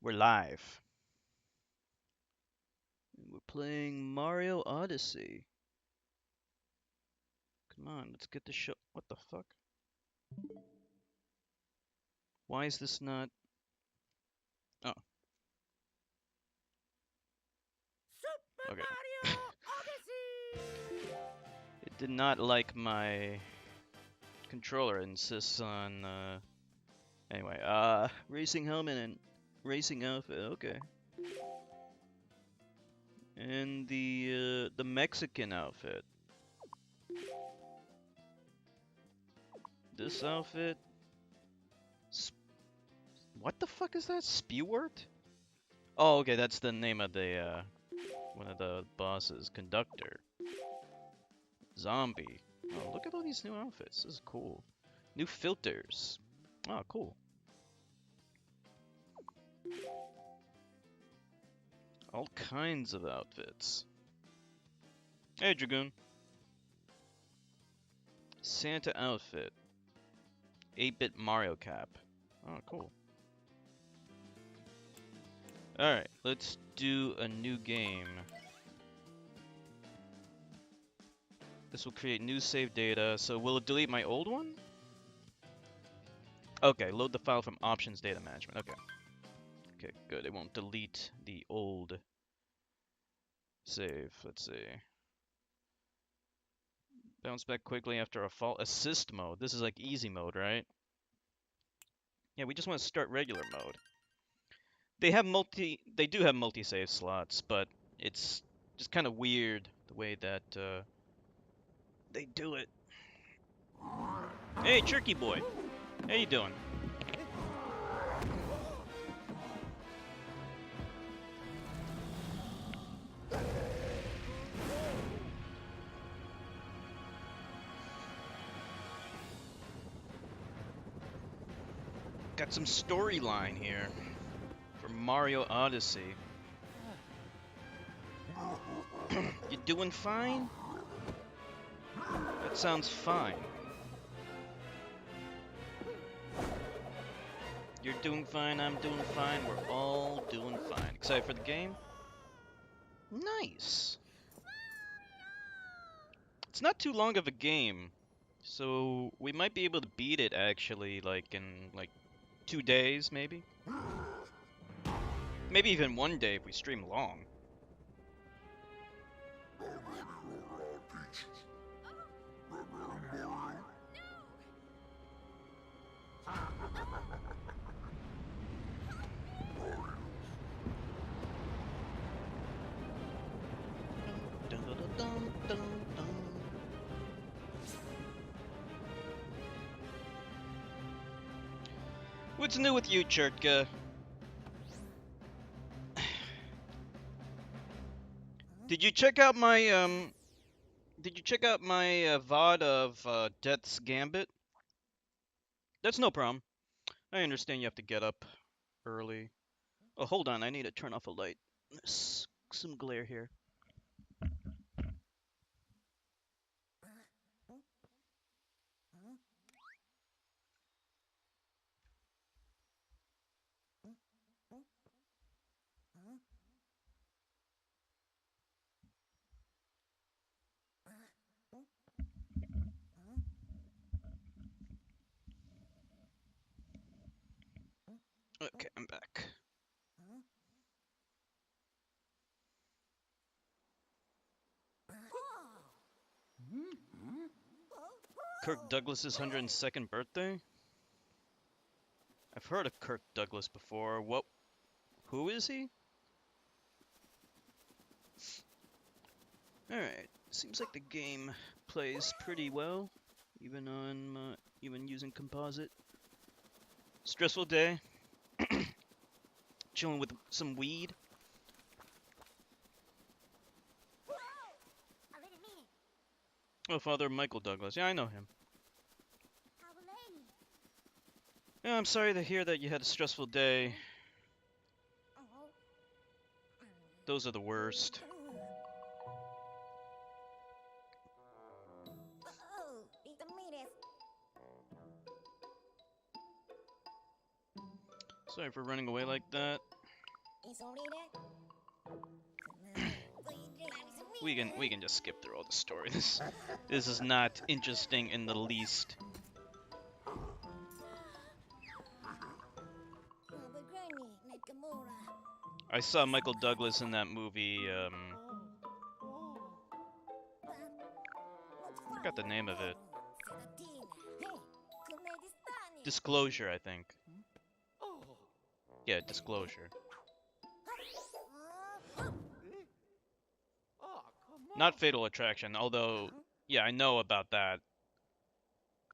We're live. And we're playing Mario Odyssey. Come on, let's get the show. What the fuck? Why is this not? Oh, Super okay. Mario Odyssey! It did not like my controller. It insists on. Anyway, racing helmet and racing outfit. Okay. And the Mexican outfit. This outfit. Sp what the fuck is that? Spewart? Oh, okay, that's the name of the one of the bosses. Conductor. Zombie. Oh, look at all these new outfits. This is cool. New filters. Oh, cool. All kinds of outfits. Hey, Dragoon. Santa outfit. 8-bit Mario cap. Oh, cool. Alright, let's do a new game. This will create new save data. So will it delete my old one? Okay, load the file from options data management. Okay. Okay, good. It won't delete the old save. Let's see. Bounce back quickly after a fall. Assist mode. This is like easy mode, right? Yeah, we just want to start regular mode. They do have multi-save slots, but it's just kind of weird the way that they do it. Hey, Turkey Boy. How you doing? Got some storyline here for Mario Odyssey. You doing fine? That sounds fine. You're doing fine, I'm doing fine, we're all doing fine. Excited for the game? Nice! It's not too long of a game, so we might be able to beat it actually, like in like 2 days maybe? Maybe even 1 day if we stream long. Dun, dun, dun, dun, dun, dun. What's new with you, Chertka? Did you check out my VOD of Death's Gambit? That's no problem. I understand you have to get up early. Oh, hold on, I need to turn off a light. There's some glare here. Okay, I'm back. Kirk Douglas's 102nd birthday? I've heard of Kirk Douglas before. What? Who is he? Alright, seems like the game plays pretty well, even even using composite. Stressful day. Chilling with some weed. Oh, Father Michael Douglas. Yeah, I know him. Yeah, I'm sorry to hear that you had a stressful day. Those are the worst. Sorry for running away like that. We can just skip through all the story. This is not interesting in the least. I saw Michael Douglas in that movie. I forgot the name of it. Disclosure, I think. Yeah, Disclosure. Not Fatal Attraction, although, yeah, I know about that.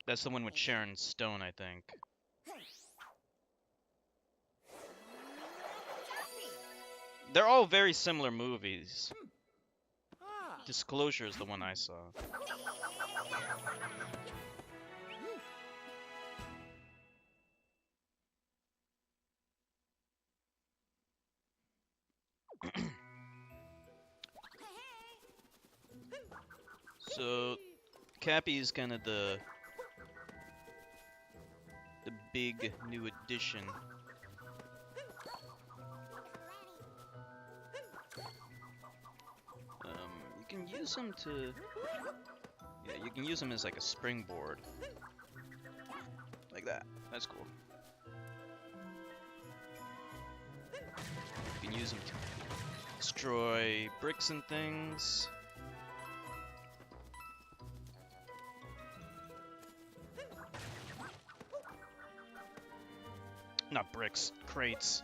That's the one with Sharon Stone, I think. They're all very similar movies. Disclosure is the one I saw. So, Cappy's kind of the big new addition. You can use him to... Yeah, you can use him as like a springboard. Like that. That's cool. You can use him to destroy bricks and things. Not bricks, crates.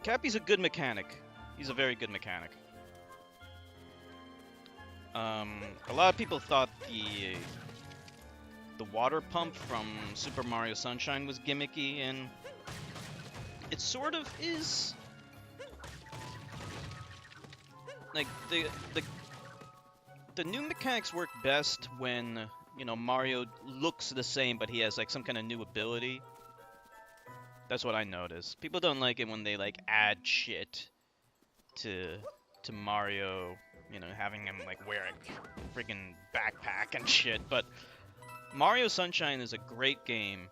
Cappy's a good mechanic. He's a very good mechanic. A lot of people thought the water pump from Super Mario Sunshine was gimmicky, and it sort of is. Like the new mechanics work best when, you know, Mario looks the same, but he has like some kind of new ability. That's what I noticed. People don't like it when they like add shit to Mario, you know, having him like wear a freaking backpack and shit. But Mario Sunshine is a great game.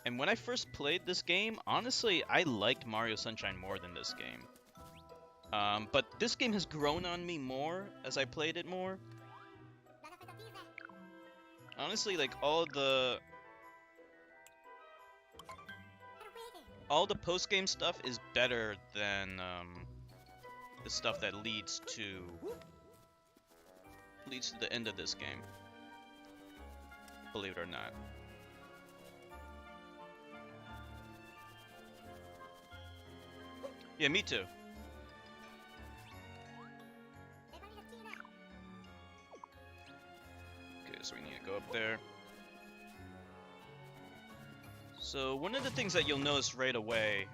And when I first played this game, honestly, I liked Mario Sunshine more than this game. But this game has grown on me more as I played it more. Honestly, like all the post-game stuff is better than the stuff that leads to the end of this game. Believe it or not. Yeah, me too. Okay, so we need to go up there. So one of the things that you'll notice right away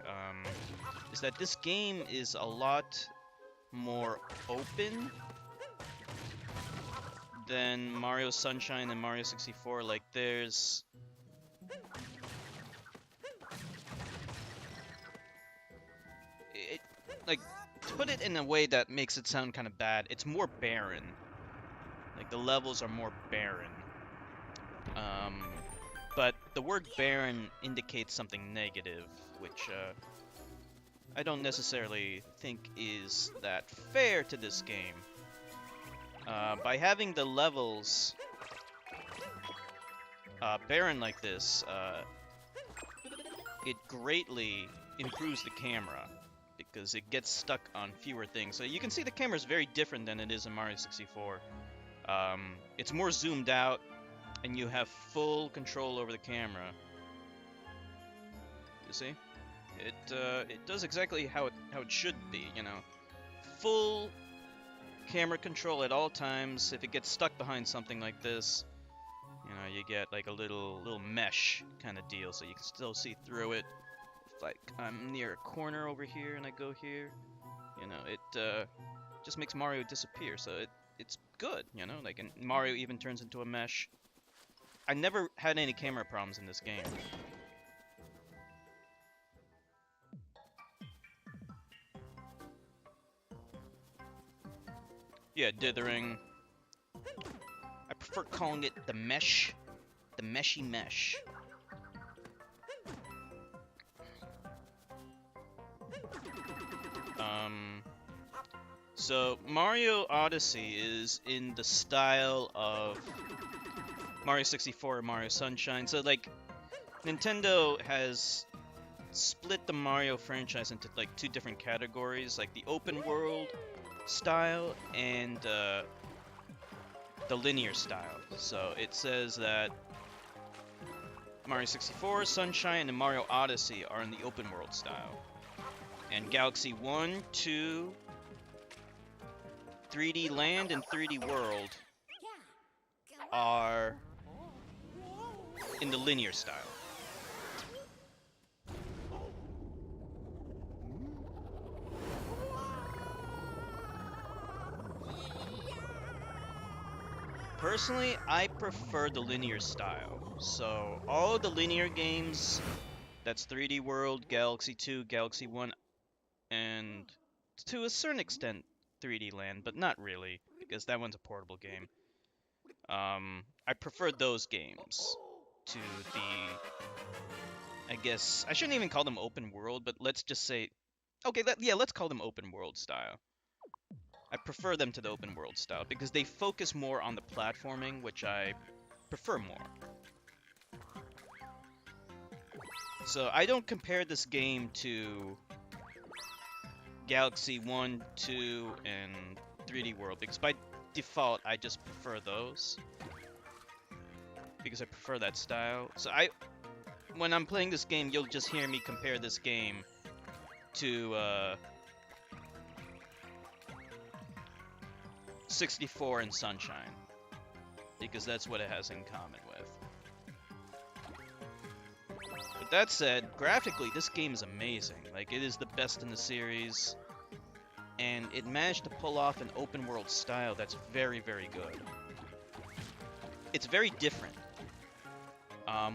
is that this game is a lot more open than Mario Sunshine and Mario 64. Like there's... like, to put it in a way that makes it sound kind of bad, it's more barren. Like the levels are more barren. But the word barren indicates something negative, which I don't necessarily think is that fair to this game. By having the levels barren like this, it greatly improves the camera, because it gets stuck on fewer things. So you can see the camera is very different than it is in Mario 64. It's more zoomed out, and you have full control over the camera. You see? It does exactly how it should be, you know. Full camera control at all times. If it gets stuck behind something like this, you know, you get like a little mesh kind of deal, so you can still see through it. If like I'm near a corner over here and I go here, you know, it just makes Mario disappear. So it's good, you know. Like, and Mario even turns into a mesh. I never had any camera problems in this game. Yeah, dithering. I prefer calling it the mesh. The meshy mesh. So Mario Odyssey is in the style of Mario 64 and Mario Sunshine. So like Nintendo has split the Mario franchise into like two different categories, like the open world style and the linear style. So it says that Mario 64, Sunshine, and Mario Odyssey are in the open world style. And Galaxy 1, 2, 3D Land, and 3D World are in the linear style. Personally, I prefer the linear style. So all of the linear games, that's 3D World, Galaxy 2, Galaxy 1, and to a certain extent 3D Land, but not really, because that one's a portable game. I prefer those games to I guess, I shouldn't even call them open world, but let's just say, okay, let's call them open world style. I prefer them to the open world style because they focus more on the platforming, which I prefer more. So I don't compare this game to Galaxy 1, 2, and 3D World because by default I just prefer those because I prefer that style. So when I'm playing this game, you'll just hear me compare this game to 64 and Sunshine because that's what it has in common with. But that said, graphically this game is amazing. Like, it is the best in the series, and it managed to pull off an open world style that's very, very good. It's very different.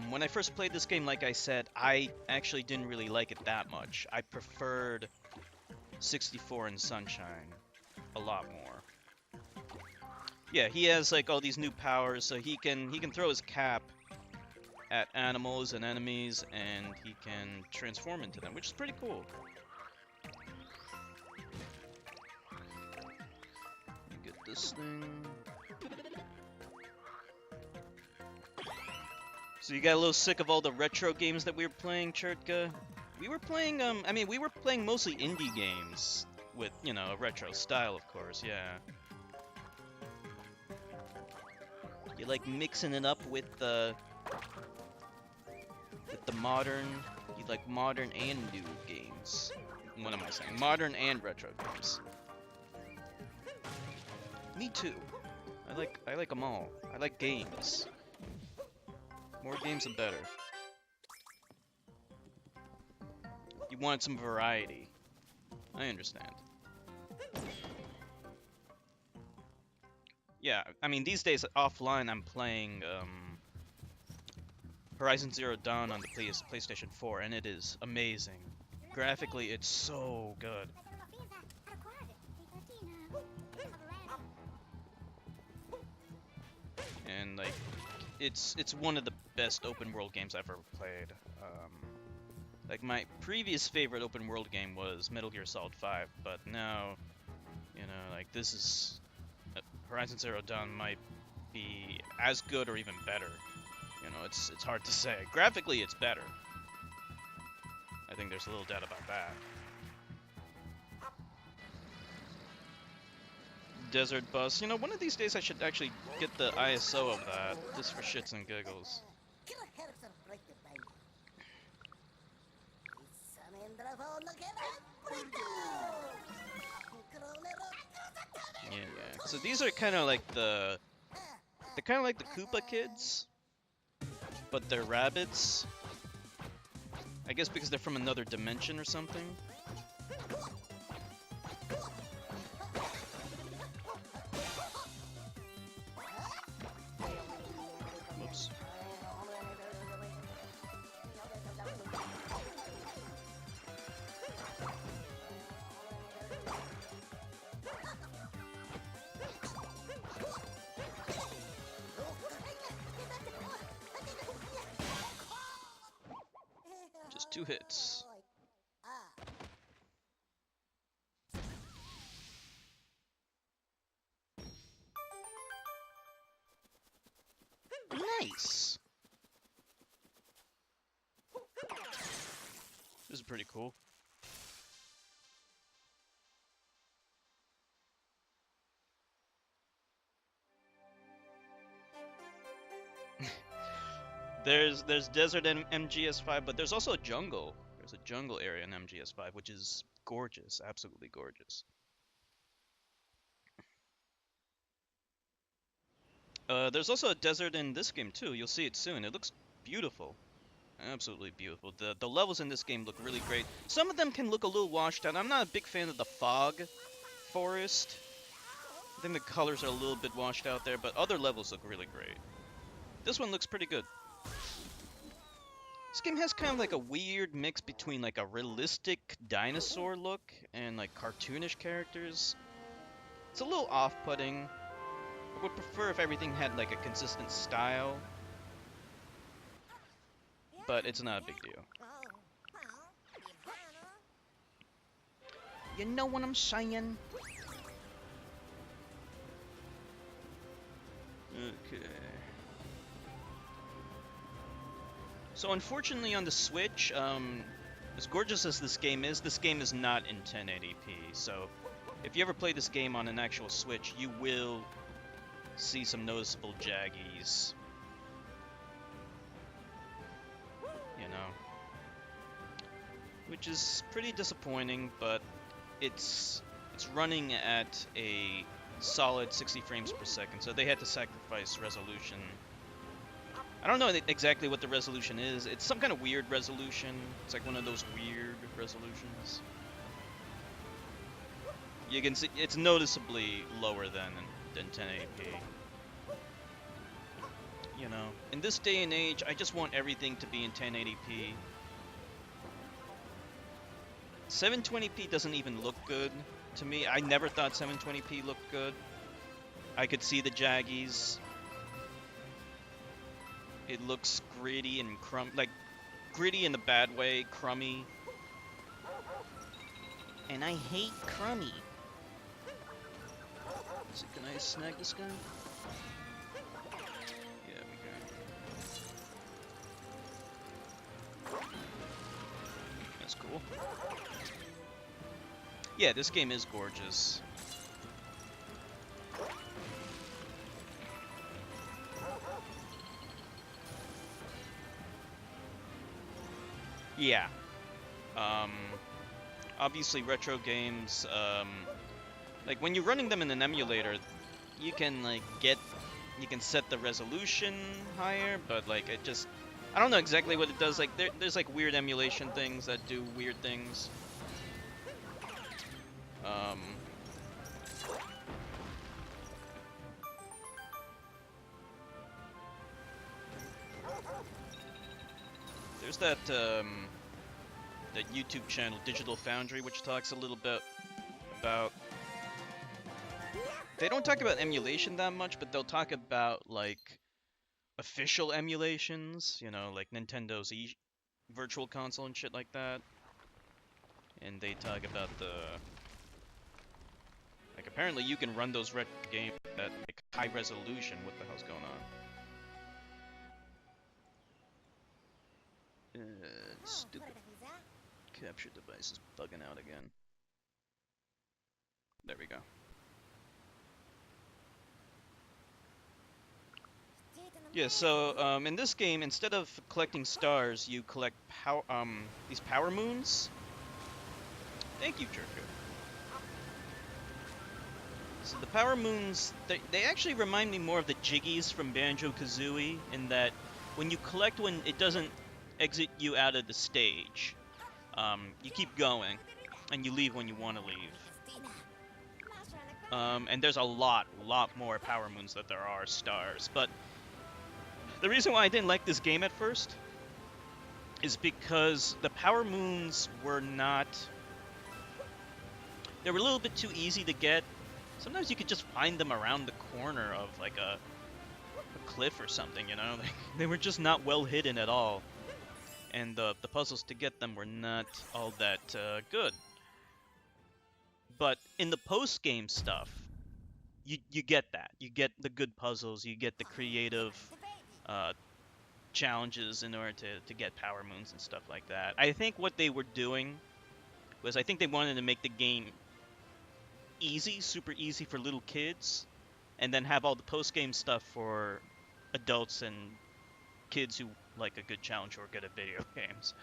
When I first played this game, like I said, I actually didn't really like it that much. I preferred 64 and Sunshine a lot more. Yeah, he has like all these new powers, so he can throw his cap at animals and enemies, and he can transform into them, which is pretty cool. Let me get this thing. So you got a little sick of all the retro games that we were playing, Chertka? We were playing, we were playing mostly indie games with, you know, a retro style, of course, yeah. You like mixing it up with the modern, you like modern and new games. What am I saying? Modern and retro games. Me too. I like them all. I like games. More games the better. You wanted some variety. I understand. Yeah, I mean, these days offline I'm playing Horizon Zero Dawn on the PlayStation 4, and it is amazing. Graphically, it's so good. And like, it's one of the best open world games I've ever played. Like, my previous favorite open world game was Metal Gear Solid 5, but now, you know, like, this is Horizon Zero Dawn might be as good or even better. You know, it's hard to say. Graphically, it's better. I think there's a little doubt about that. Desert Bus. You know, one of these days I should actually get the ISO of that, just for shits and giggles. Yeah, yeah. So these are kind of like they're kind of like the Koopa Kids, but they're rabbits. I guess because they're from another dimension or something. Whoops. Just 2 hits. Nice. This is pretty cool. There's desert in MGS5, but there's also a jungle. There's a jungle area in MGS5, which is gorgeous, absolutely gorgeous. There's also a desert in this game too. You'll see it soon. It looks beautiful, absolutely beautiful. The levels in this game look really great. Some of them can look a little washed out. I'm not a big fan of the fog forest. I think the colors are a little bit washed out there, but other levels look really great. This one looks pretty good. This game has kind of like a weird mix between like a realistic dinosaur look and like cartoonish characters. It's a little off-putting. I would prefer if everything had like a consistent style, but it's not a big deal. You know what I'm saying? Okay. So unfortunately on the Switch, as gorgeous as this game is not in 1080p. So if you ever play this game on an actual Switch, you will see some noticeable jaggies. You know. Which is pretty disappointing, but it's running at a solid 60 frames per second, so they had to sacrifice resolution. I don't know exactly what the resolution is. It's some kind of weird resolution. It's like one of those weird resolutions. You can see it's noticeably lower than 1080p. You know, in this day and age, I just want everything to be in 1080p. 720p doesn't even look good to me. I never thought 720p looked good. I could see the jaggies. It looks gritty and like gritty in the bad way, crummy. And I hate crummy. Can I snag this guy? Yeah, we can. That's cool. Yeah, this game is gorgeous. Yeah. Obviously retro games, like when you're running them in an emulator, you can set the resolution higher, but like it just, I don't know exactly what it does. Like there's like weird emulation things that do weird things. There's that YouTube channel, Digital Foundry, which talks a little bit about. They don't talk about emulation that much, but they'll talk about like official emulations, you know, like Nintendo's Virtual Console and shit like that. And they talk about like apparently you can run those retro games at like high resolution. What the hell's going on? Stupid capture device is bugging out again. There we go. Yeah, so in this game, instead of collecting stars, you collect these power moons. Thank you, Jerko. So the power moons, they actually remind me more of the Jiggies from Banjo-Kazooie, in that when you collect one, it doesn't exit you out of the stage. You keep going, and you leave when you want to leave. And there's a lot more power moons than there are stars. But the reason why I didn't like this game at first is because the power moons were not... They were a little bit too easy to get. Sometimes you could just find them around the corner of like a cliff or something, you know? They were just not well hidden at all. And the puzzles to get them were not all that good. But in the post-game stuff, you get that. You get the good puzzles, you get the creative uh, challenges in order to get power moons and stuff like that. I think what they were doing was I think they wanted to make the game easy, super easy for little kids, and then have all the post game stuff for adults and kids who like a good challenge or good at video games.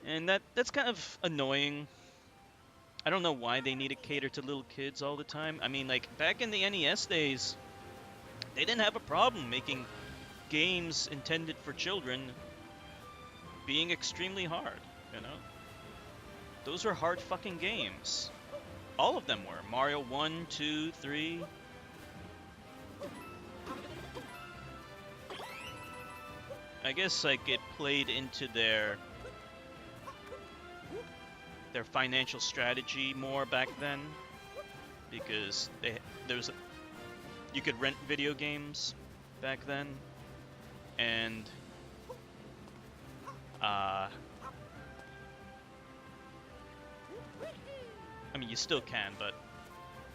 And that's kind of annoying. I don't know why they need to cater to little kids all the time. I mean, like back in the NES days, they didn't have a problem making games intended for children being extremely hard, you know? Those were hard fucking games. All of them were. Mario 1, 2, 3. I guess like it played into their financial strategy more back then, because you could rent video games back then, and I mean you still can, but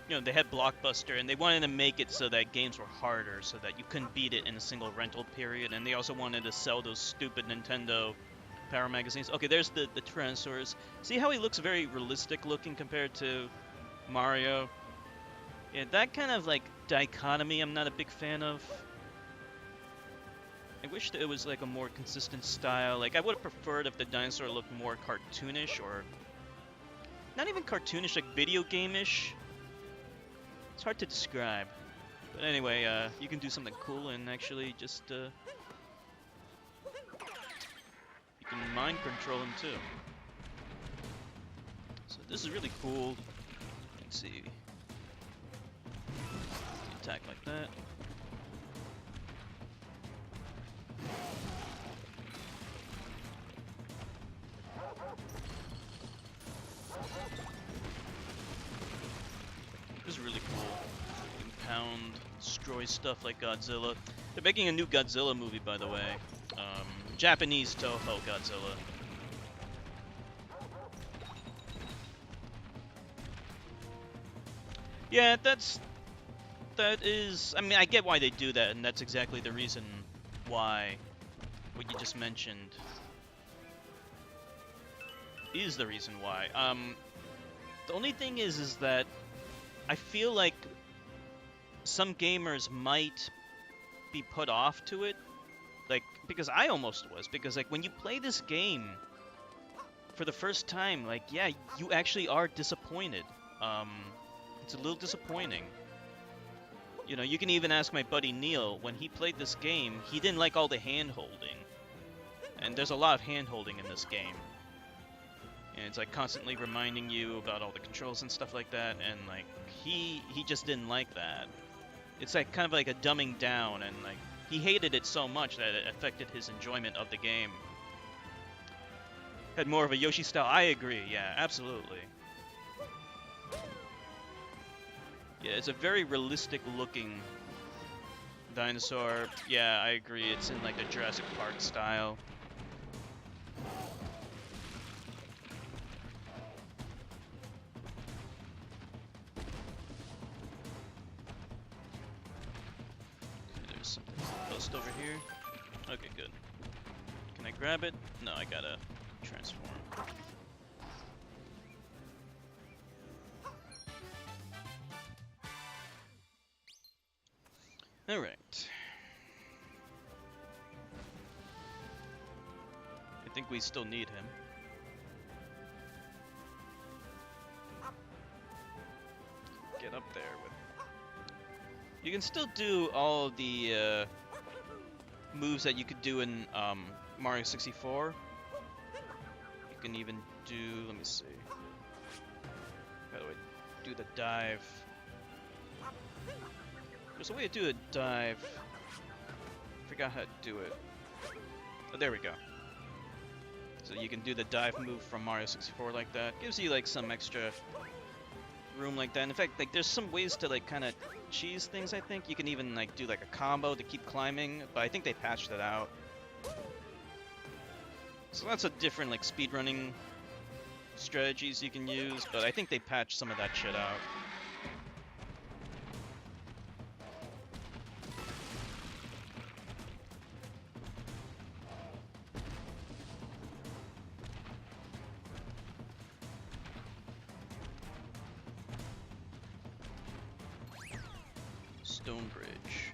you know they had Blockbuster, and they wanted to make it so that games were harder, so that you couldn't beat it in a single rental period, and they also wanted to sell those stupid Nintendo Power magazines. Okay, there's the Tyrannosaurus. See how he looks very realistic looking compared to Mario? Yeah, that kind of like dichotomy I'm not a big fan of. I wish that it was like a more consistent style. Like I would have preferred if the dinosaur looked more cartoonish, or not even cartoonish, like video game-ish. It's hard to describe. But anyway, you can do something cool and actually just you can mind control him too. So this is really cool. Let's see. Attack like that. This is really cool. You can pound, destroy stuff like Godzilla. They're making a new Godzilla movie, by the way. Japanese Toho Godzilla. Yeah, that is. I mean, I get why they do that, and that's exactly the reason why what you just mentioned is the reason why. The only thing is that I feel like some gamers might be put off to it, like because I almost was, because like when you play this game for the first time, like yeah, you actually are disappointed. It's a little disappointing. You know, you can even ask my buddy Neil, when he played this game, he didn't like all the hand-holding. And there's a lot of hand-holding in this game. And it's like constantly reminding you about all the controls and stuff like that, and like he just didn't like that. It's like kind of like a dumbing down, and like he hated it so much that it affected his enjoyment of the game. Had more of a Yoshi style. I agree, yeah, absolutely. Yeah, it's a very realistic looking dinosaur. Yeah, I agree. It's in like a Jurassic Park style. Okay, there's something post over here. Okay, good. Can I grab it? No, I gotta transform. Alright. I think we still need him. Get up there with... You can still do all the moves that you could do in Mario 64. You can even do... let me see. How do I do the dive? There's a way to do a dive. Forgot how to do it. Oh, there we go. So you can do the dive move from Mario 64 like that. Gives you like some extra room like that. In fact, like there's some ways to like kind of cheese things. I think you can even like do like a combo to keep climbing, but I think they patched it out. So lots of different like speedrunning strategies you can use, but I think they patched some of that shit out. Stone Bridge.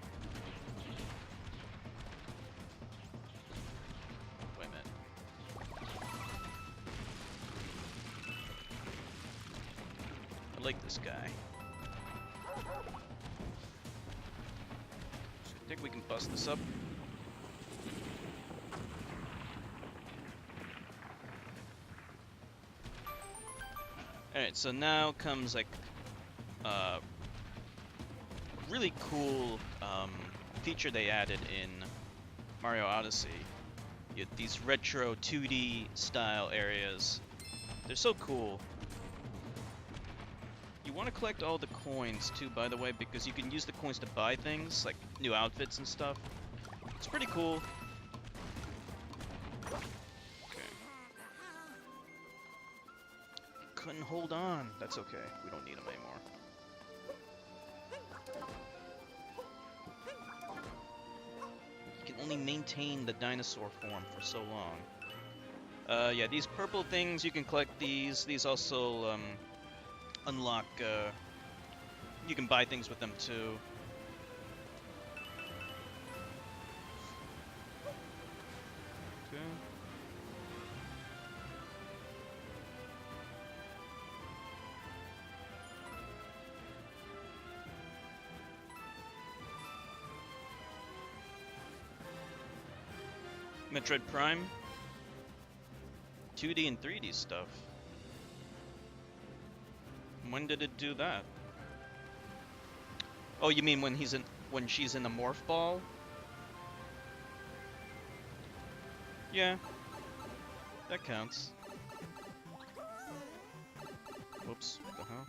Wait a minute. I like this guy. So I think we can bust this up. Alright, so now comes like really cool feature they added in Mario Odyssey. You have these retro 2D style areas. They're so cool. You want to collect all the coins too, by the way, because you can use the coins to buy things, like new outfits and stuff. It's pretty cool. Okay. Couldn't hold on. That's okay. We don't need them anymore. You can only maintain the dinosaur form for so long. Yeah, these purple things, you can collect these. These also, unlock, you can buy things with them too. Okay. Metroid Prime. 2D and 3D stuff. When did it do that? Oh, you mean when she's in the morph ball? Yeah. That counts. Whoops, what the hell?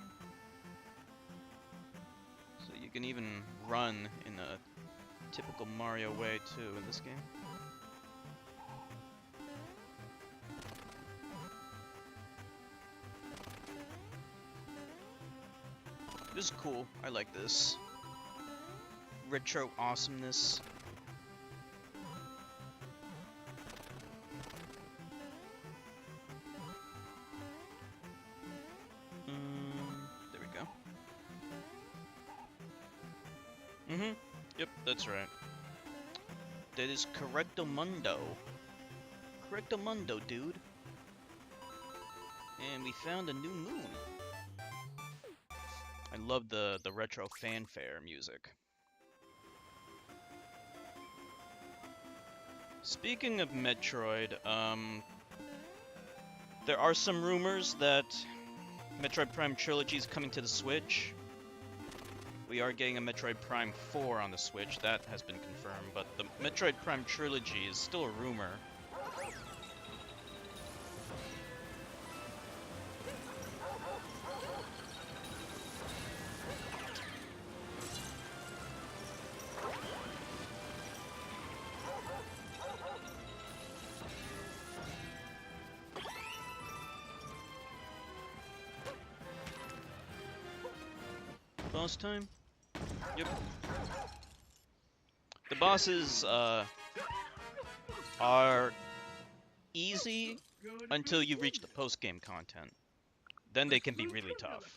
So you can even run in a typical Mario way too in this game. This is cool. I like this. Retro awesomeness. There we go. Yep, that's right. That is Correctamundo. Correctamundo, dude. And we found a new moon. I love the retro fanfare music. Speaking of Metroid, there are some rumors that Metroid Prime Trilogy is coming to the Switch. We are getting a Metroid Prime 4 on the Switch, that has been confirmed, but the Metroid Prime Trilogy is still a rumor. Boss time? Yep. The bosses are easy until you reach the post-game content. Then they can be really tough.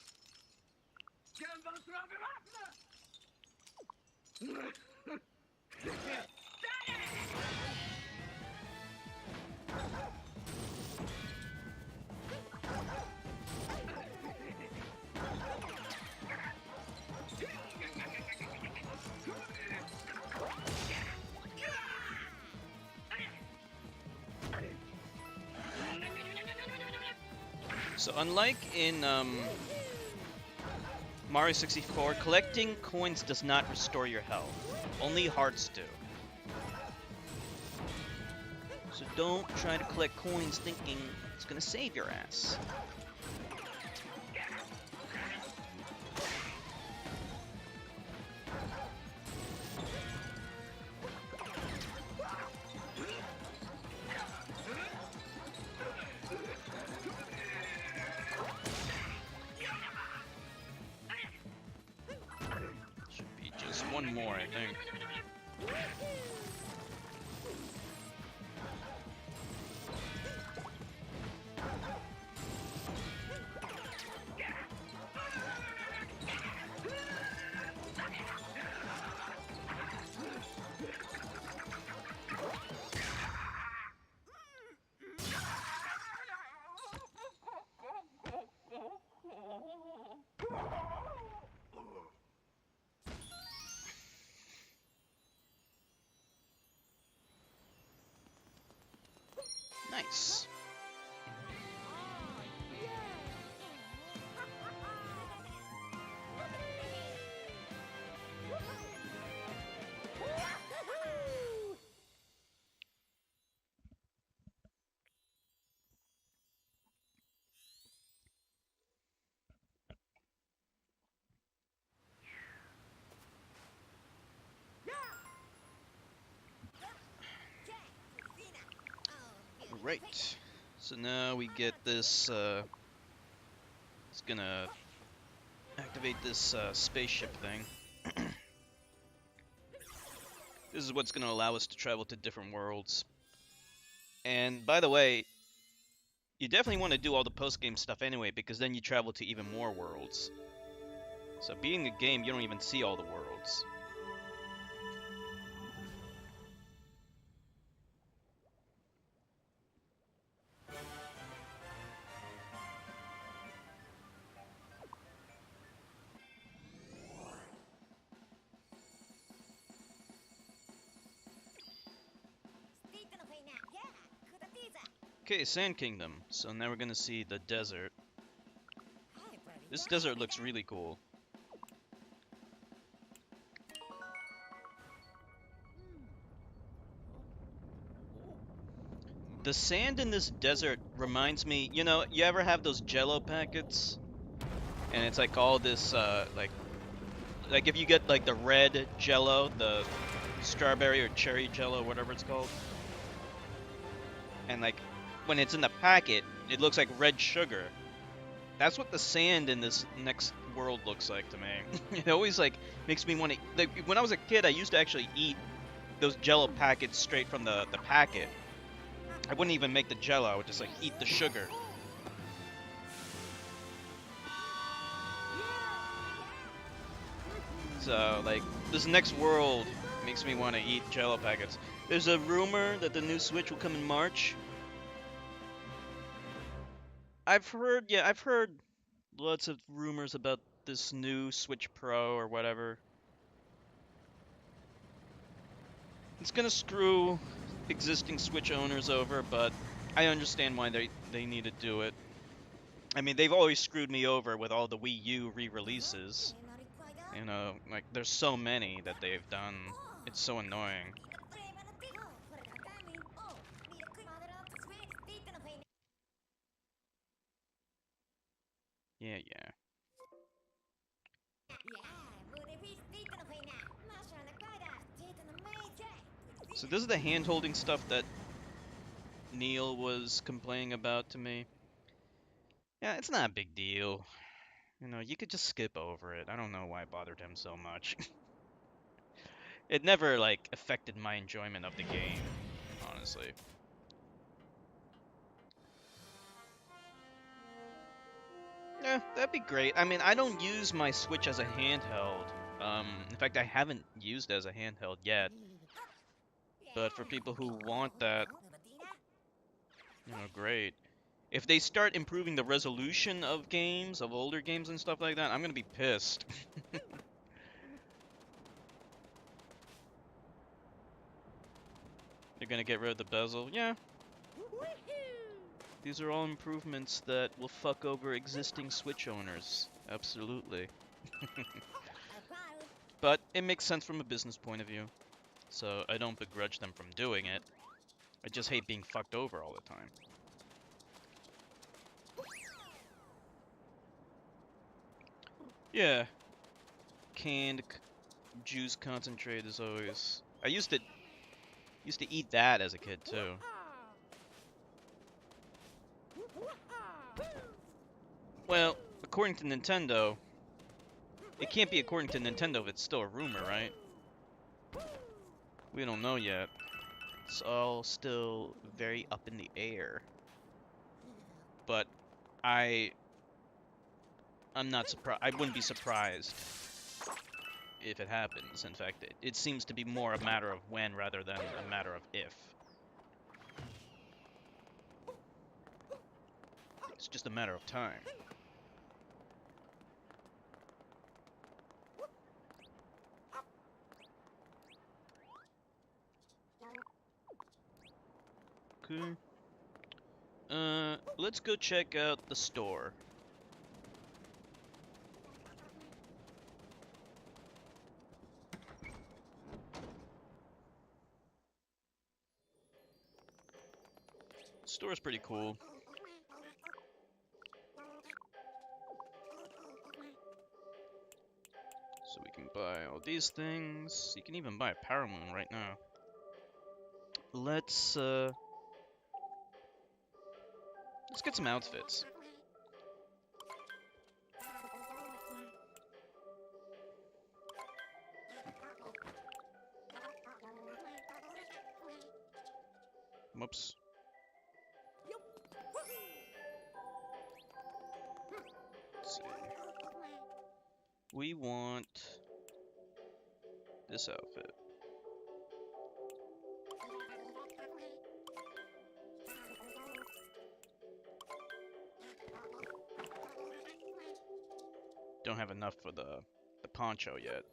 So unlike in Mario 64, collecting coins does not restore your health. Only hearts do. So don't try to collect coins thinking it's gonna save your ass. One more, I think. Nice. Right. So now we get this, it's gonna activate this spaceship thing. This is what's gonna allow us to travel to different worlds. And by the way, you definitely want to do all the post-game stuff anyway, because then you travel to even more worlds. So being a game, you don't even see all the worlds. Okay, Sand Kingdom. So now we're gonna see the desert. This desert looks really cool. The sand in this desert reminds me, you know, you ever have those Jello packets? And it's like all this, like if you get like the red Jello, the strawberry or cherry Jello, whatever it's called, and like when it's in the packet, it looks like red sugar. That's what the sand in this next world looks like to me. It always like makes me want to. Like when I was a kid, I used to actually eat those Jello packets straight from the packet. I wouldn't even make the Jello. I would just like eat the sugar. So like this next world makes me want to eat Jello packets. There's a rumor that the new Switch will come in March. I've heard lots of rumors about this new Switch Pro or whatever. It's gonna screw existing Switch owners over, but I understand why they need to do it. I mean, they've always screwed me over with all the Wii U re-releases. You know, like there's so many that they've done. It's so annoying. Yeah, yeah. So this is the hand-holding stuff that Neil was complaining about to me. Yeah, it's not a big deal. You know, you could just skip over it. I don't know why it bothered him so much. It never, like, affected my enjoyment of the game, honestly. Yeah, that'd be great. I mean, I don't use my Switch as a handheld. In fact, I haven't used it as a handheld yet. But for people who want that, you know, great. If they start improving the resolution of games, of older games and stuff like that, I'm gonna be pissed. They're gonna get rid of the bezel. Yeah, these are all improvements that will fuck over existing Switch owners. Absolutely. But it makes sense from a business point of view. So I don't begrudge them from doing it. I just hate being fucked over all the time. Yeah. Canned juice concentrate is always... I used to eat that as a kid too. Well, according to Nintendo, it can't be according to Nintendo if it's still a rumor, right? We don't know yet. It's all still very up in the air. But I'm not surprised. I wouldn't be surprised if it happens. In fact, it seems to be more a matter of when rather than a matter of if. It's just a matter of time. Okay. Let's go check out the store. Store's pretty cool. So we can buy all these things. You can even buy a power moon right now. Let's get some outfits. Whoops. Let's see. We want this outfit. Don't have enough for the poncho yet.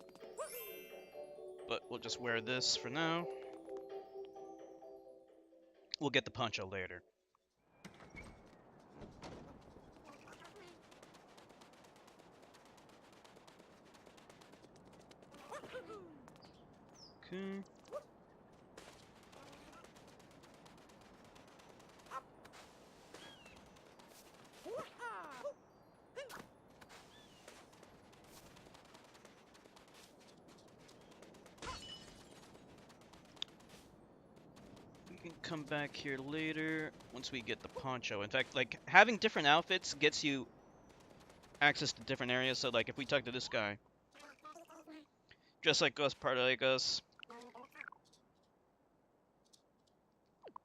But we'll just wear this for now. We'll get the poncho later. Okay. We can come back here later once we get the poncho. In fact, like, having different outfits gets you access to different areas. So, like, if we talk to this guy, dress like us, party like us.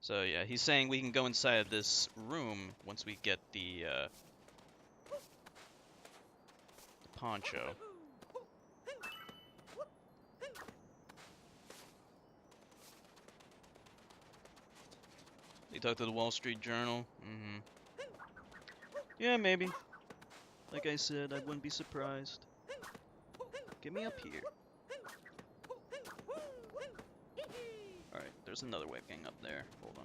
So yeah, he's saying we can go inside of this room once we get the poncho. He talked to the Wall Street Journal. Yeah, maybe. Like I said, I wouldn't be surprised. Get me up here. Alright, there's another wave gang up there. Hold on.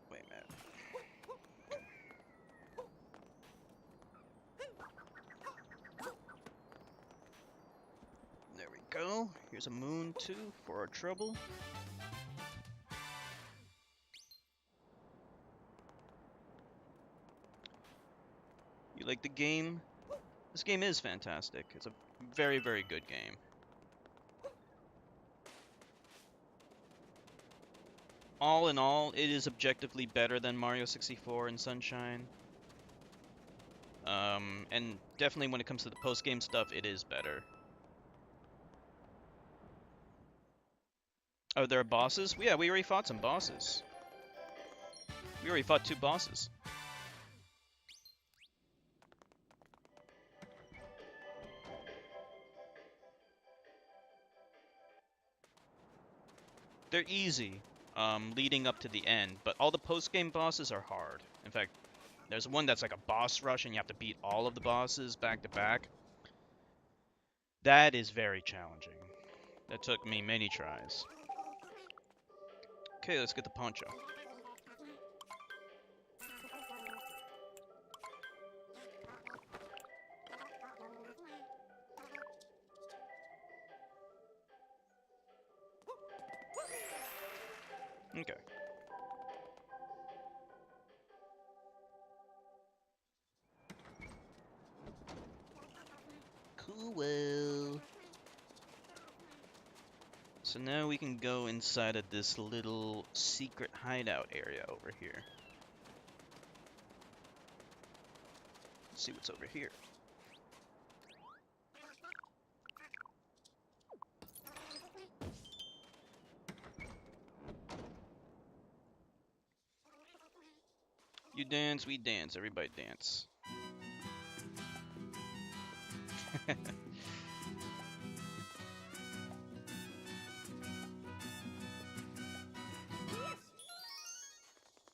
Wait a minute. There we go. Here's a moon too for our trouble. You like the game? This game is fantastic. It's a very, very good game. All in all, it is objectively better than Mario 64 and Sunshine. And definitely when it comes to the post-game stuff, it is better. Oh, there are bosses? Yeah, we already fought some bosses. We already fought 2 bosses. They're easy, leading up to the end, but all the post-game bosses are hard. In fact, there's one that's like a boss rush and you have to beat all of the bosses back to back. That is very challenging. That took me many tries. Okay, let's get the poncho. Okay. Cool. So now we can go inside of this little secret hideout area over here. Let's see what's over here. You dance, we dance, everybody dance.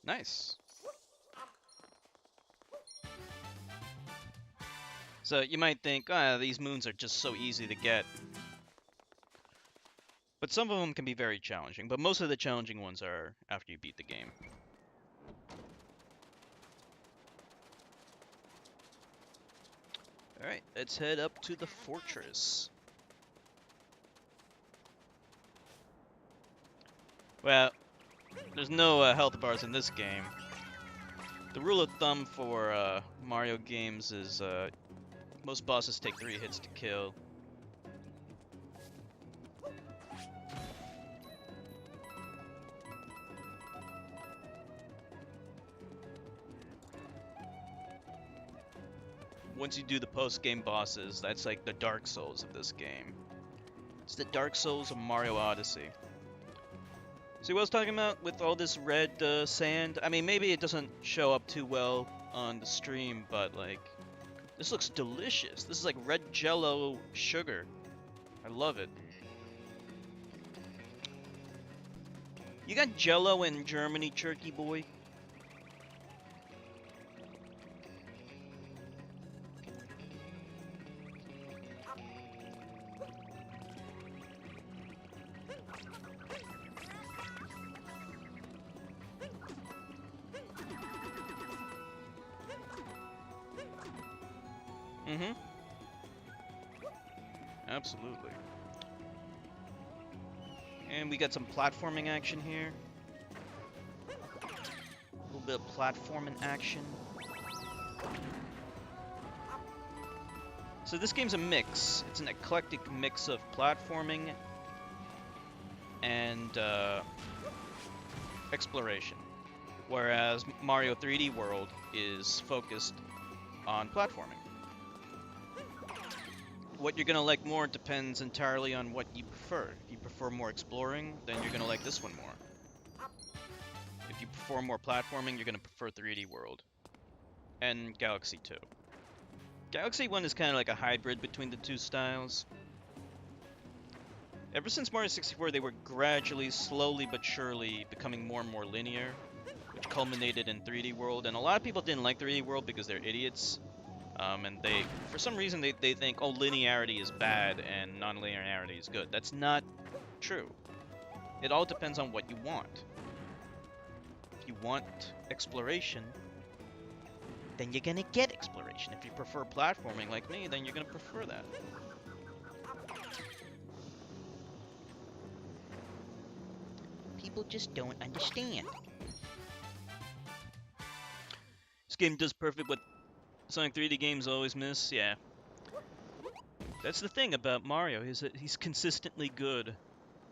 Nice. So you might think, ah, these moons are just so easy to get. But some of them can be very challenging, but most of the challenging ones are after you beat the game. Alright, let's head up to the fortress. Well, there's no health bars in this game. The rule of thumb for Mario games is most bosses take 3 hits to kill. Once you do the post-game bosses, that's like the Dark Souls of this game. It's the Dark Souls of Mario Odyssey. See what I was talking about with all this red sand? I mean, maybe it doesn't show up too well on the stream, but like, this looks delicious. This is like red jello sugar. I love it. You got jello in Germany, Turkey boy? Mm-hmm. Absolutely. And we got some platforming action here. A little bit of platforming action. So this game's a mix. It's an eclectic mix of platforming and exploration. Whereas Mario 3D World is focused on platforming. What you're gonna like more depends entirely on what you prefer. If you prefer more exploring, then you're gonna like this one more. If you prefer more platforming, you're gonna prefer 3D World. And Galaxy 2. Galaxy 1 is kind of like a hybrid between the two styles. Ever since Mario 64, they were gradually, slowly but surely becoming more and more linear, which culminated in 3D World. And a lot of people didn't like 3D World because they're idiots. And they, for some reason, they think, oh, linearity is bad and non-linearity is good. That's not true. It all depends on what you want. If you want exploration, then you're gonna get exploration. If you prefer platforming like me, then you're gonna prefer that. People just don't understand. This game does perfect what Sonic 3D games always miss, yeah. That's the thing about Mario, is that he's consistently good.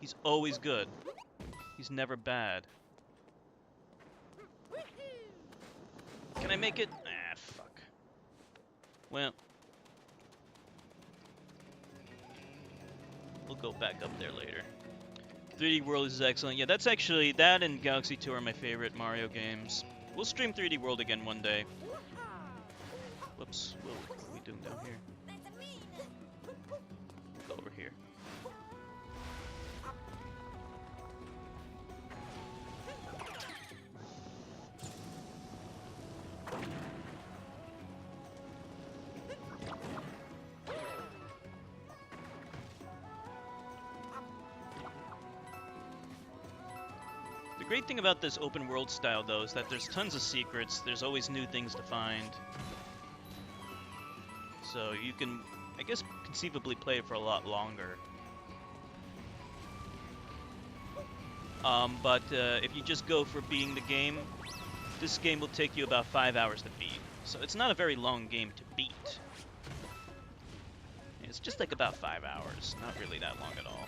He's always good. He's never bad. Can I make it? Ah, fuck. Well, we'll go back up there later. 3D World is excellent. Yeah, that's actually, that and Galaxy 2 are my favorite Mario games. We'll stream 3D World again one day. Whoops. Whoa, what are we doing down here? Go over here. The great thing about this open world style, though, is that there's tons of secrets. There's always new things to find. So you can, I guess, conceivably play it for a lot longer. But if you just go for beating the game, this game will take you about 5 hours to beat. So it's not a very long game to beat. It's just like about 5 hours. Not really that long at all.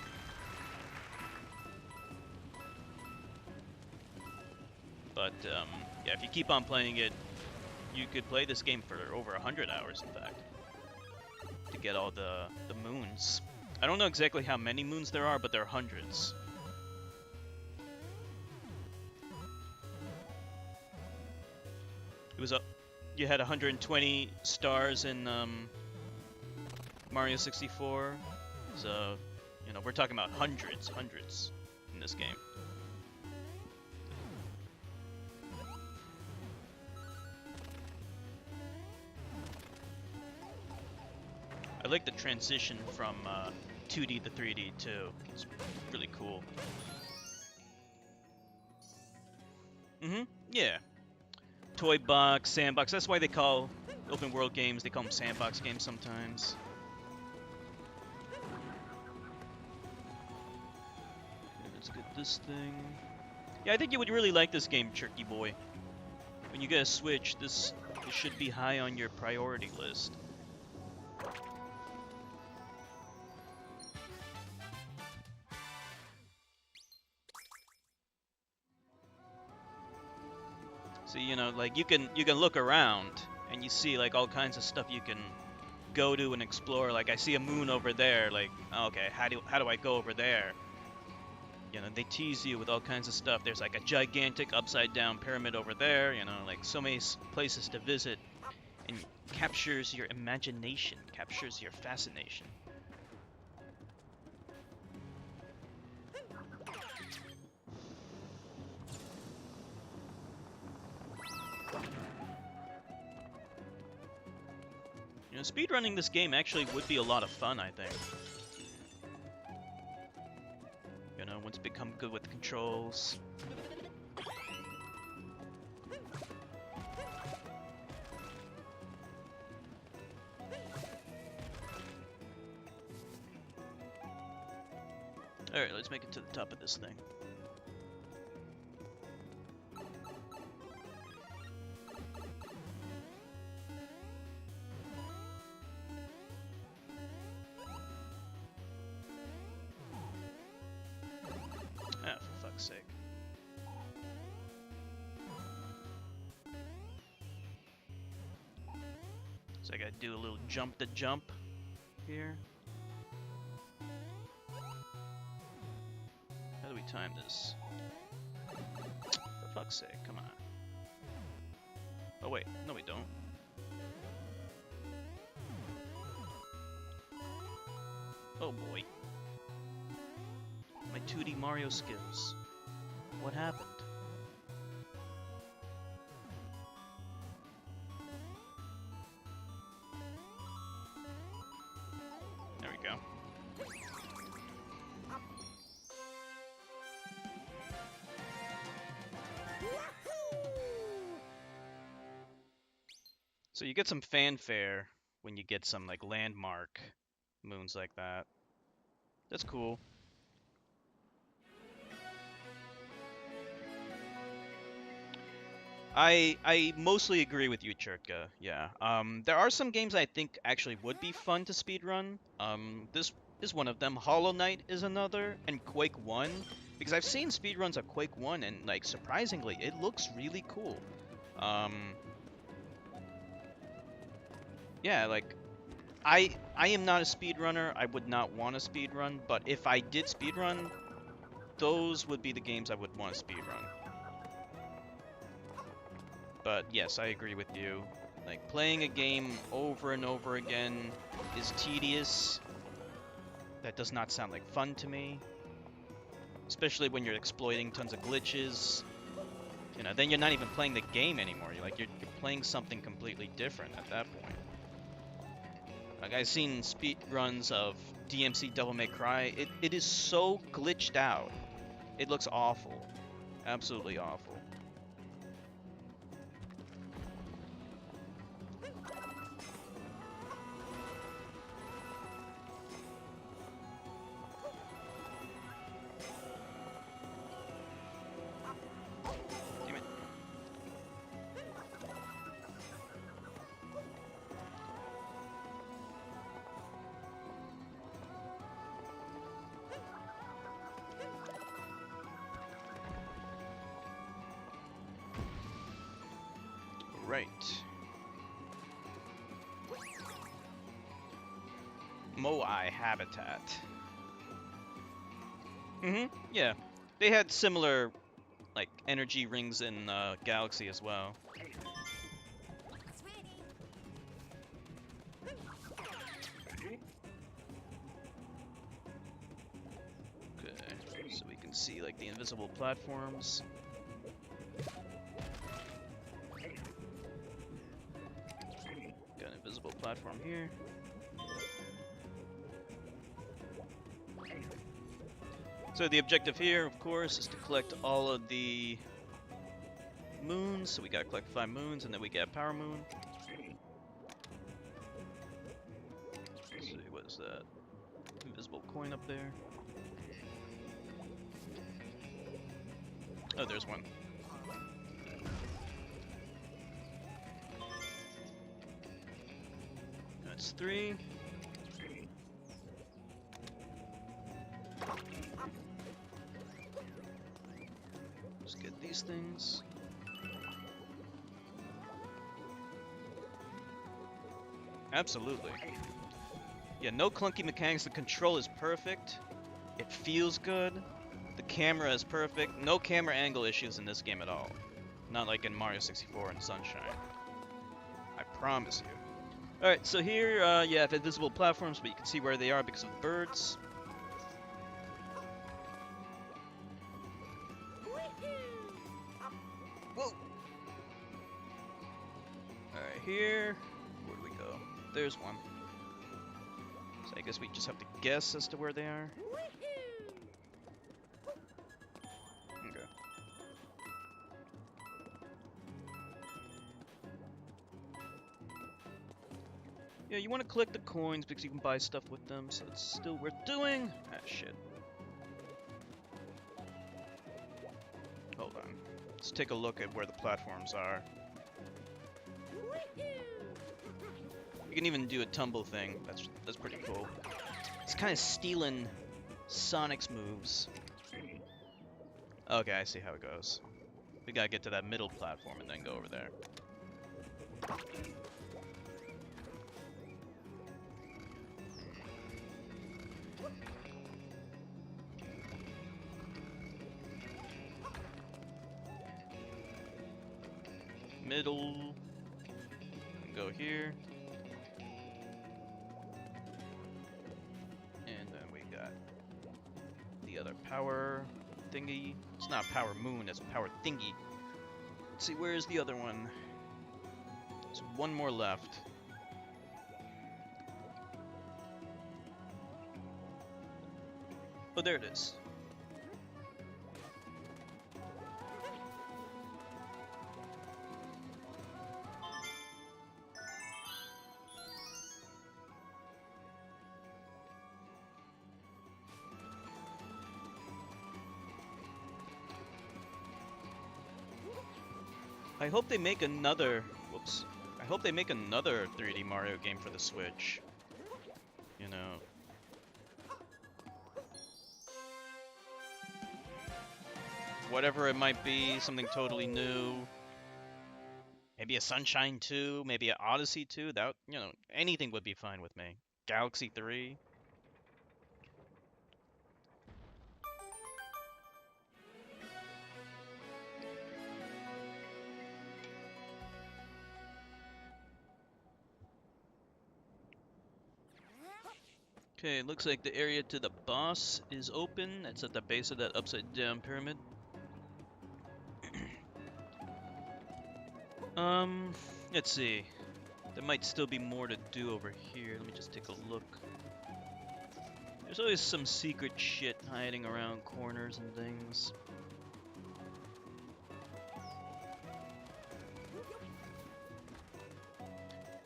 But yeah, if you keep on playing it, you could play this game for over 100 hours, in fact, to get all the moons. I don't know exactly how many moons there are, but there are hundreds. It was you had 120 stars in Mario 64. So, you know, we're talking about hundreds in this game. I like the transition from 2D to 3D too. It's really cool. Yeah. Toy box, sandbox. That's why they call open world games, they call them sandbox games sometimes. Okay, let's get this thing. Yeah, I think you would really like this game, Turkey Boy. When you get a Switch, this should be high on your priority list. So, you know, like you can look around and you see like all kinds of stuff you can go to and explore. Like I see a moon over there, like okay, how do I go over there? You know, they tease you with all kinds of stuff. There's like a gigantic upside down pyramid over there, you know, like so many places to visit, and captures your imagination, captures your fascination. You know, speedrunning this game actually would be a lot of fun, I think. You know, once you become good with the controls. Alright, let's make it to the top of this thing. Ah, for fuck's sake. So I gotta do a little jump to jump here. How do we time this? For fuck's sake, come on. Oh wait, no we don't. Oh boy. My 2D Mario skills. What happened? There we go. So you get some fanfare when you get some like landmark moons like that. That's cool. I mostly agree with you, Churka. Yeah. There are some games I think actually would be fun to speedrun. This is one of them. Hollow Knight is another, and Quake 1. Because I've seen speedruns of Quake 1, and like surprisingly, it looks really cool. Yeah, like I am not a speedrunner. I would not want to speedrun, but if I did speedrun, those would be the games I would want to speedrun. But yes, I agree with you. Like, playing a game over and over again is tedious. That does not sound like fun to me. Especially when you're exploiting tons of glitches. You know, then you're not even playing the game anymore. You're playing something completely different at that point. Like, I've seen speedruns of DMC Devil May Cry. It is so glitched out. It looks awful. Absolutely awful. Right. Moai habitat. Yeah. They had similar, like, energy rings in Galaxy as well. Okay, so we can see, like, the invisible platforms. Got an invisible platform here. So the objective here, of course, is to collect all of the moons. So we gotta collect 5 moons, and then we get a power moon. Let's see, what is that? Invisible coin up there. Oh, there's one. That's 3. Let's get these things. Absolutely. Yeah, no clunky mechanics. The control is perfect. It feels good. The camera is perfect. No camera angle issues in this game at all. Not like in Mario 64 and Sunshine. I promise you. Alright, so here you have invisible platforms, but you can see where they are because of the birds. Whoa! Alright, here. Where do we go? There's one. So I guess we just have to guess as to where they are. Okay. Yeah, you want to collect the coins because you can buy stuff with them, so it's still worth doing. Ah, shit. Hold on. Let's take a look at where the platforms are. You can even do a tumble thing. That's pretty cool. It's kind of stealing Sonic's moves. Okay, I see how it goes. We gotta get to that middle platform and then go over there. Middle. Go here. And then we got the other power thingy. It's not power moon, it's power thingy. Let's see, where is the other one? There's one more left. Oh, there it is. I hope they make another. Whoops. I hope they make another 3D Mario game for the Switch. You know. Whatever it might be, something totally new. Maybe a Sunshine 2, maybe an Odyssey 2. That, you know, anything would be fine with me. Galaxy 3. Okay, it looks like the area to the boss is open. It's at the base of that upside down pyramid. Let's see. There might still be more to do over here. Let me just take a look. There's always some secret shit hiding around corners and things.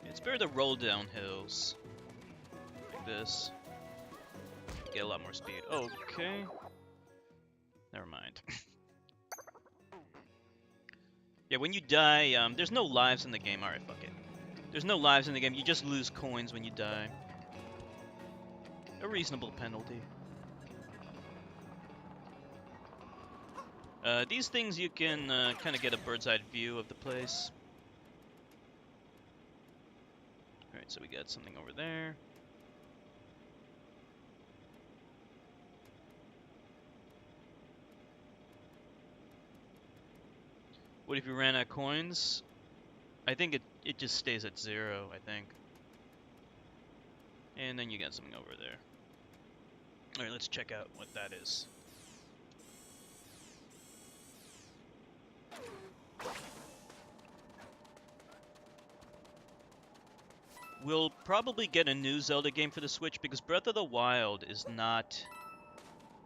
It's better to roll down hills. Like this. Get a lot more speed. Okay. Never mind. Yeah, when you die, there's no lives in the game. Alright, fuck it. There's no lives in the game. You just lose coins when you die. A reasonable penalty. These things you can kind of get a bird's eye view of the place. Alright, so we got something over there. What if you ran out of coins? I think it just stays at 0, I think. And then you got something over there. Alright, let's check out what that is. We'll probably get a new Zelda game for the Switch because Breath of the Wild is not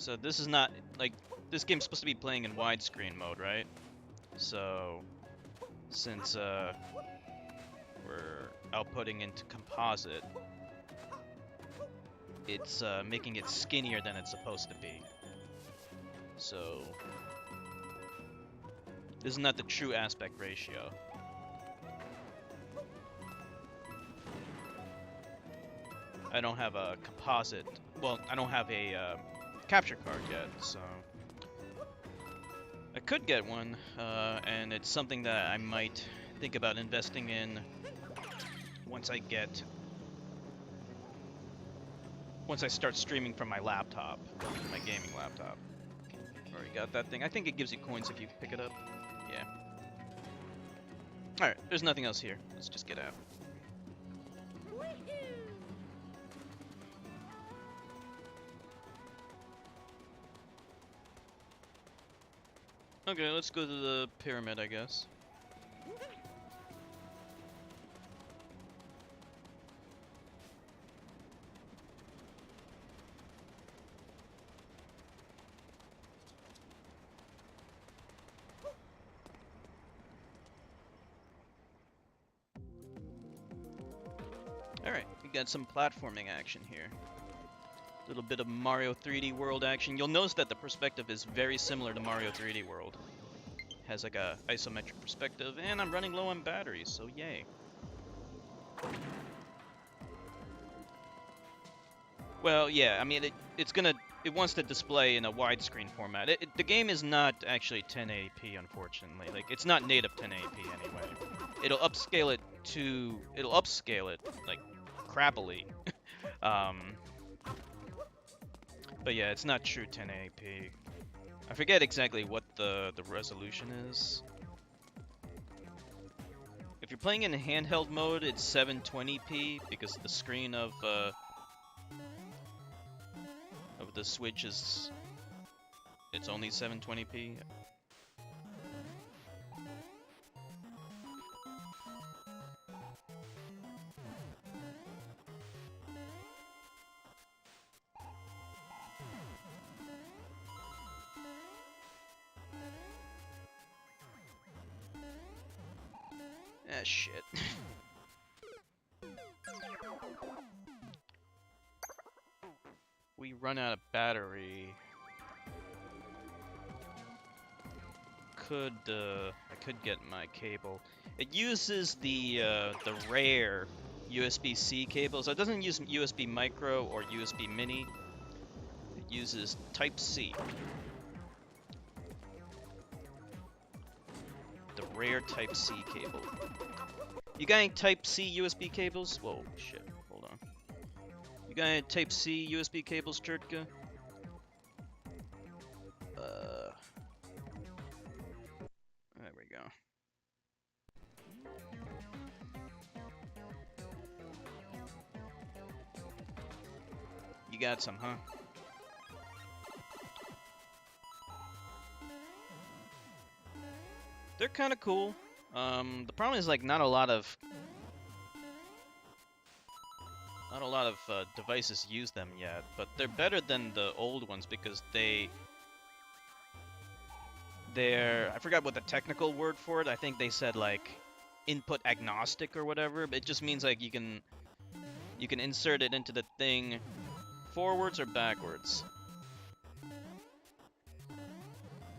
So this is not, like, this game's supposed to be playing in widescreen mode, right? So, since we're outputting into composite, it's making it skinnier than it's supposed to be. So, this is not the true aspect ratio. I don't have a composite, well, I don't have a capture card yet, so I could get one, and it's something that I might think about investing in once I start streaming from my laptop, my gaming laptop. Already got that thing. I think it gives you coins if you pick it up. Yeah. Alright, there's nothing else here. Let's just get out. Okay, let's go to the pyramid, I guess. Alright, we got some platforming action here. A little bit of Mario 3D World action. You'll notice that the perspective is very similar to Mario 3D World. Has like a isometric perspective, and I'm running low on batteries, so yay. Well, yeah, I mean, it wants to display in a widescreen format. The game is not actually 1080p, unfortunately. Like, it's not native 1080p anyway. It'll upscale it, like, crappily. But yeah, it's not true 1080p. I forget exactly what the resolution is. If you're playing in handheld mode, it's 720p because the screen of the Switch it's only 720p. Ah, shit. We run out of battery. I could get my cable. It uses the rare USB-C cable, so it doesn't use USB micro or USB mini. It uses Type-C. The rare Type-C cable. You got any Type-C USB cables? Whoa, shit. Hold on. You got any Type-C USB cables, Chertka? There we go. You got some, huh? They're kind of cool. The problem is, like, not a lot of devices use them yet, but they're better than the old ones because they're, I forgot what the technical word for it. I think they said, like, input agnostic or whatever, but it just means, like, you can insert it into the thing forwards or backwards.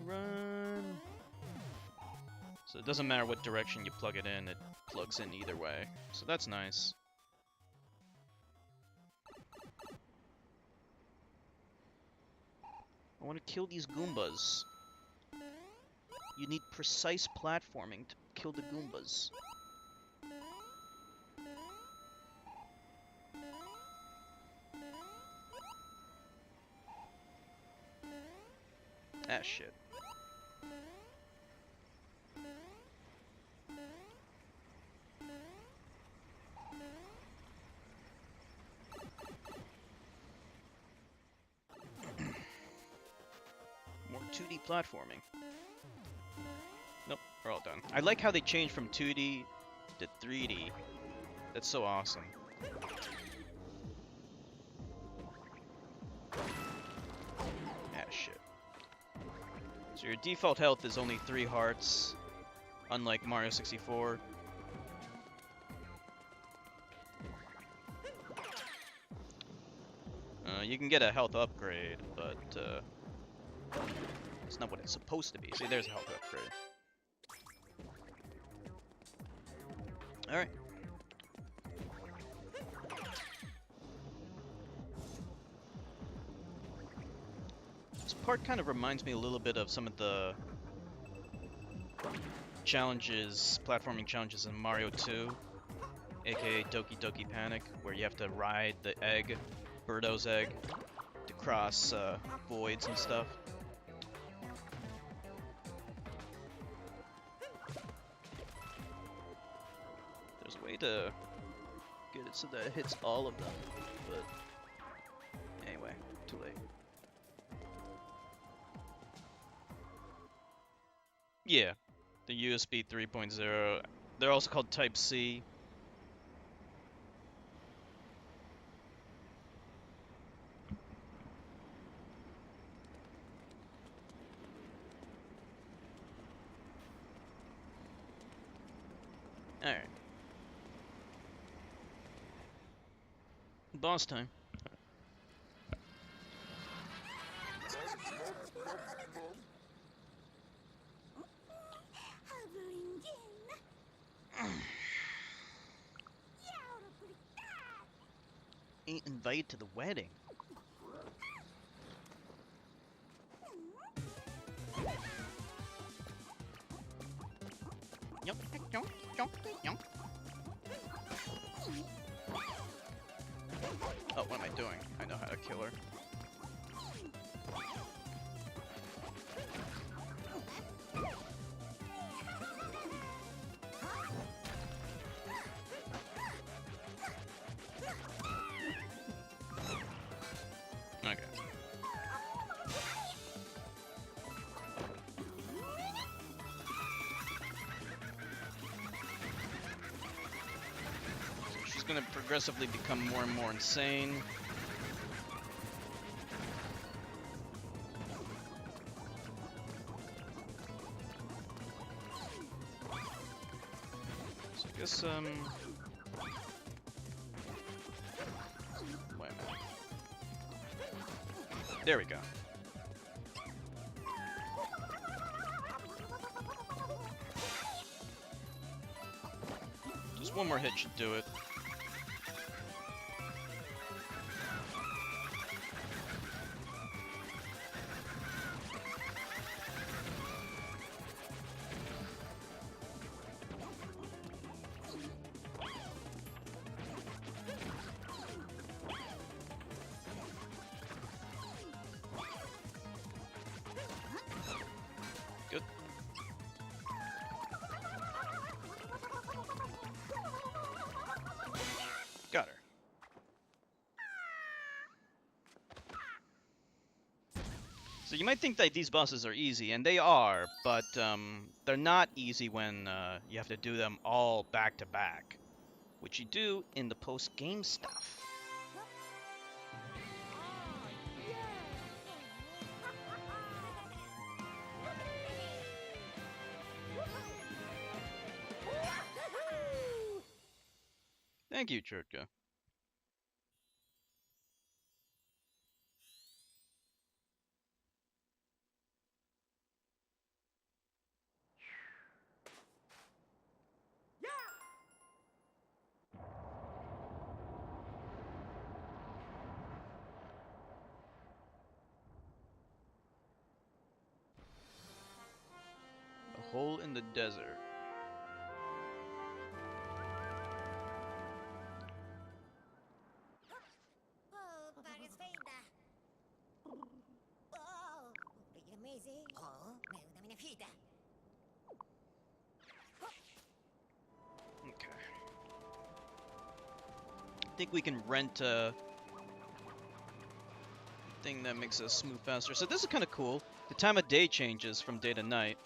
Run. So it doesn't matter what direction you plug it plugs in either way. So that's nice. I want to kill these Goombas. You need precise platforming to kill the Goombas. Ah, shit. More 2D platforming. Nope, we're all done. I like how they changed from 2D to 3D. That's so awesome. So your default health is only 3 hearts, unlike Mario 64. You can get a health upgrade, but it's not what it's supposed to be. See, there's a health upgrade. Alright. This part kind of reminds me a little bit of some of the challenges, platforming challenges in Mario 2, aka Doki Doki Panic, where you have to ride the egg, Birdo's egg, to cross voids and stuff. There's a way to get it so that it hits all of them, but anyway, too late. Yeah, the USB 3.0. They're also called Type C. Alright. Boss time. Ain't invited to the wedding. Yum, yum, yum, yum. Oh, what am I doing? I know how to kill her. Okay. So she's gonna progressively become more and more insane. So I guess, wait a minute. There we go. Just one more hit should do it. Good. Got her. So you might think that these bosses are easy, and they are, but they're not easy when you have to do them all back to back, which you do in the post-game stuff. Thank you, Churka. A hole in the desert. Oh, that is feita. Oh, pretty amazing. Oh, una mina fita. Okay. I think we can rent a thing that makes us move faster. So this is kind of cool. The time of day changes from day to night.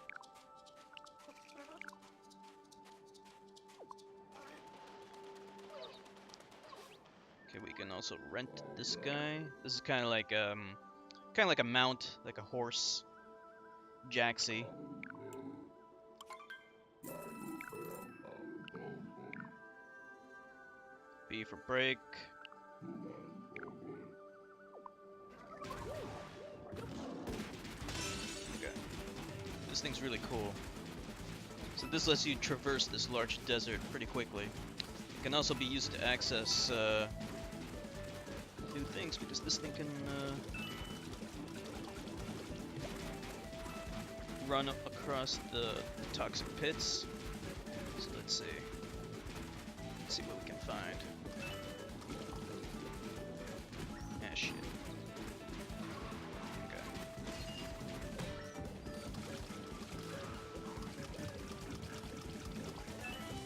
Okay, we can also rent this guy. This is kind of like a mount, like a horse. Jaxie. B for break. Okay. This thing's really cool. So this lets you traverse this large desert pretty quickly. It can also be used to access new things because this thing can run across the toxic pits. So let's see. Let's see what we can find. Ah, shit. Okay.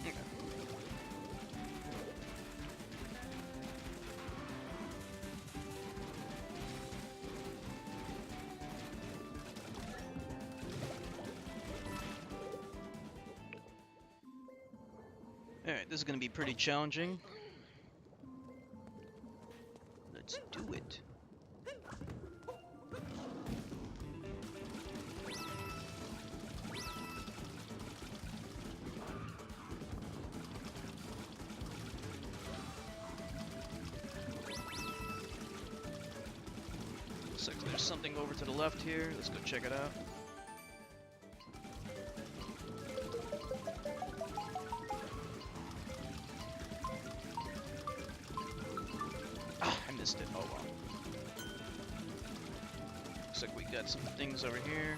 Okay. Alright, this is gonna be pretty challenging. Let's do it. Looks like there's something over to the left here. Let's go check it out. Ah, I missed it. Oh well. Looks like we got some things over here.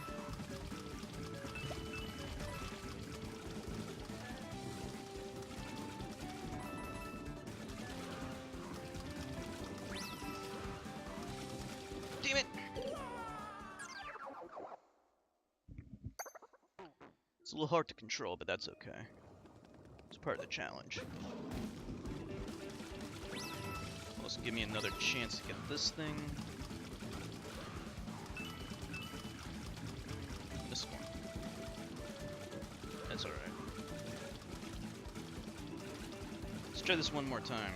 Damn it! It's a little hard to control, but that's okay. It's part of the challenge. Also give me another chance to get this thing. This one. That's alright. Let's try this one more time.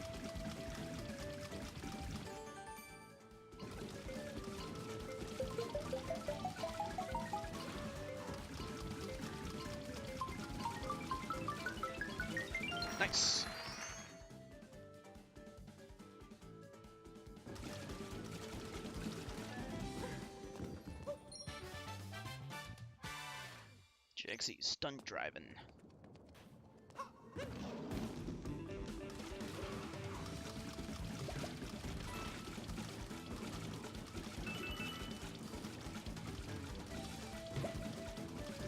Nice! Jaxie stunt driving.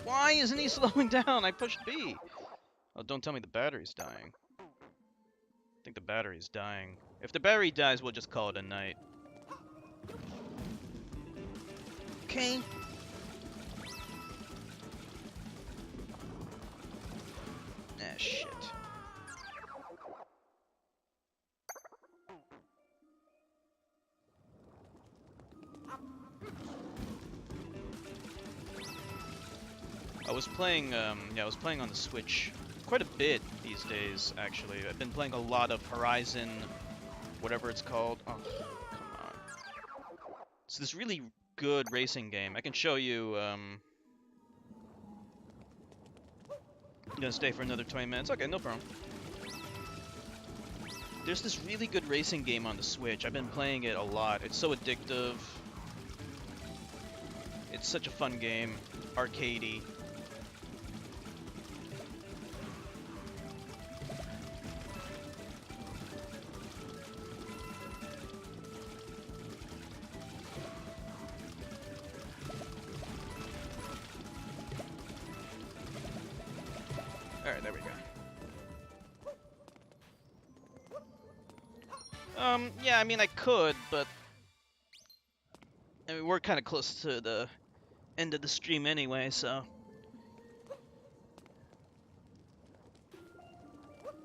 Why isn't he slowing down? I pushed B. Oh, don't tell me the battery's dying. I think the battery's dying. If the battery dies, we'll just call it a night. Okay. Ah, shit. I was playing on the Switch quite a bit these days, actually. I've been playing a lot of Horizon, whatever it's called. Oh, come on. It's this really good racing game. I can show you, I'm gonna stay for another 20 minutes. Okay, no problem. There's this really good racing game on the Switch. I've been playing it a lot. It's so addictive. It's such a fun game. Arcadey. Alright, there we go. Yeah, I mean, I could, but I mean, we're kind of close to the end of the stream anyway, so.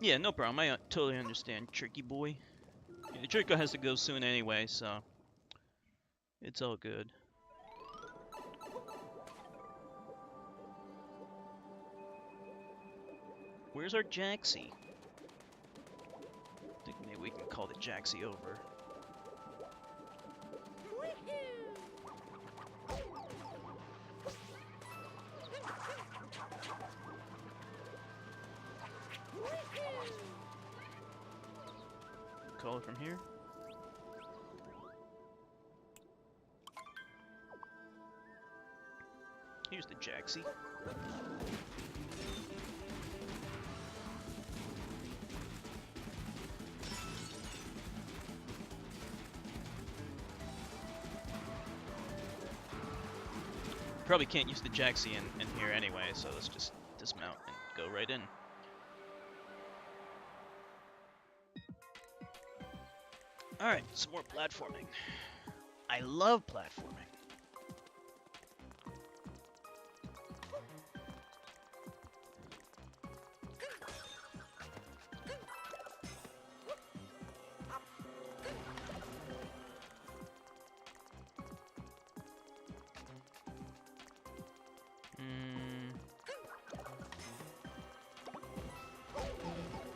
Yeah, no problem. I totally understand, Tricky Boy. Yeah, Trico has to go soon anyway, so. It's all good. Where's our Jaxie? I think maybe we can call the Jaxie over. Call it from here. Here's the Jaxie. Probably can't use the Jaxie in here anyway, so let's just dismount and go right in. Alright, some more platforming. I love platforming.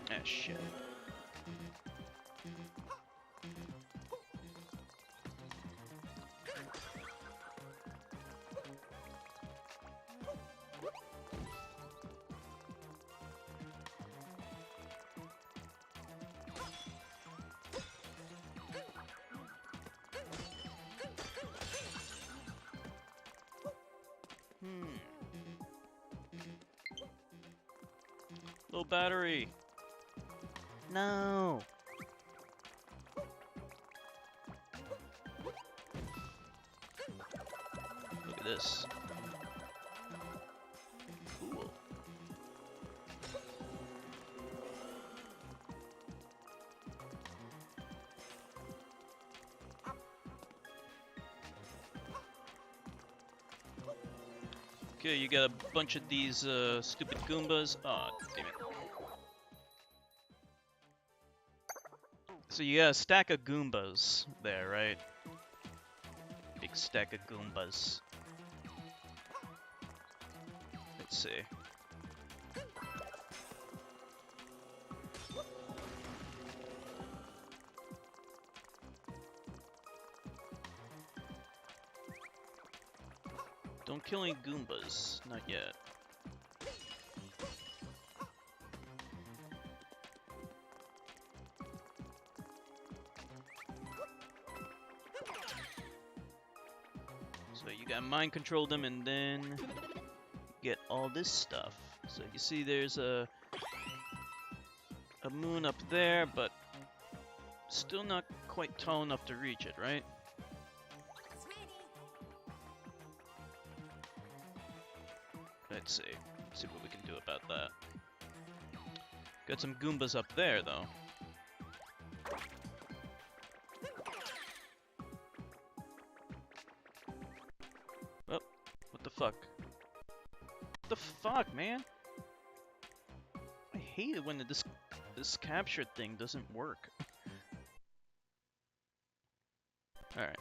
Ah, shit. Low battery. No. Look at this. Cool. Okay, you got a bunch of these stupid Goombas. Aw, damn it. So you got a stack of Goombas there, right? Big stack of Goombas. Let's see. Don't kill any Goombas. Not yet. So you gotta mind control them and then get all this stuff. So you see there's a moon up there, but still not quite tall enough to reach it, right? Let's see what we can do about that. Got some Goombas up there, though. Oh, what the fuck? What the fuck, man? I hate it when this capture thing doesn't work. Alright.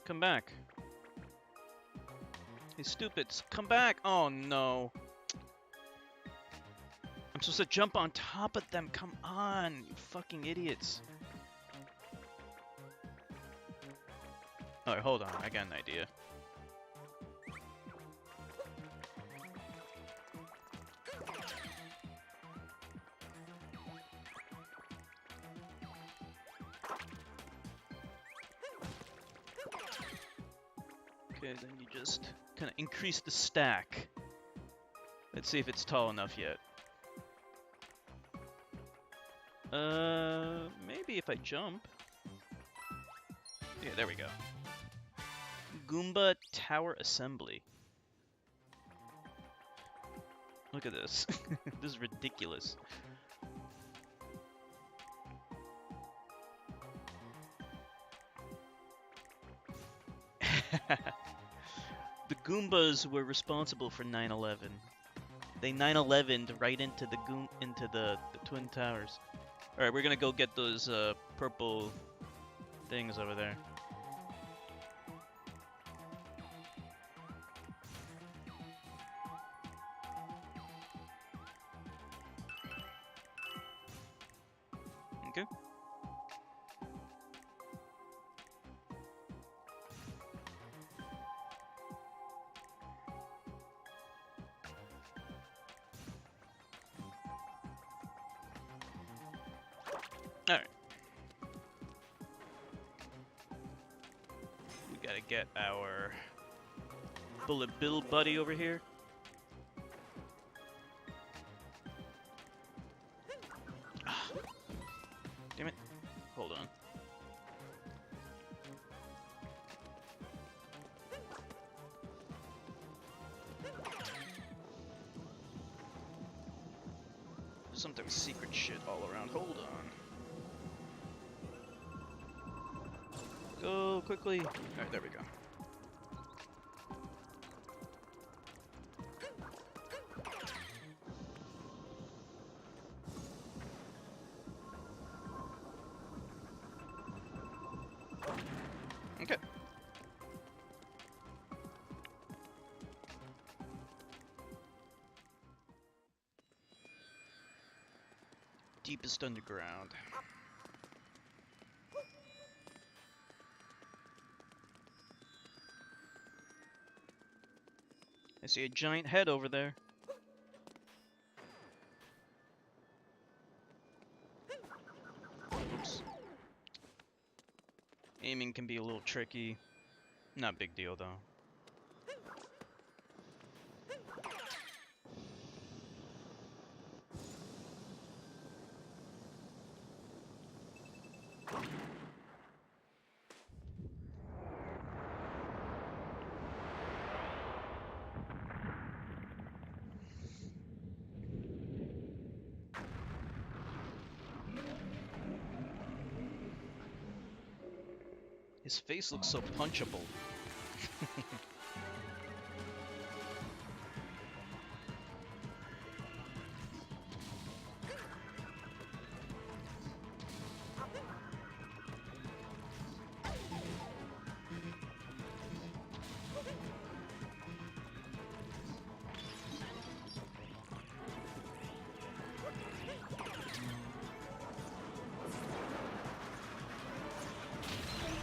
Come back. Hey, stupids, come back! Oh no. I'm supposed to jump on top of them, come on, you fucking idiots. Alright, hold on, I got an idea. Okay, then you just kind of increase the stack. Let's see if it's tall enough yet. Maybe if I jump. Yeah, there we go. Goomba Tower Assembly. Look at this. This is ridiculous. The Goombas were responsible for 9/11. They 9/11'd right into the Twin Towers. All right, we're gonna go get those purple things over there. Okay. Alright. We gotta get our Bullet Bill buddy over here. Ah. Damn it. Hold on. Sometimes secret shit all around. Hold on. Go quickly. Alright, there we go. Okay. Deepest underground. I see a giant head over there. Oops. Aiming can be a little tricky. Not big deal though. His face looks so punchable.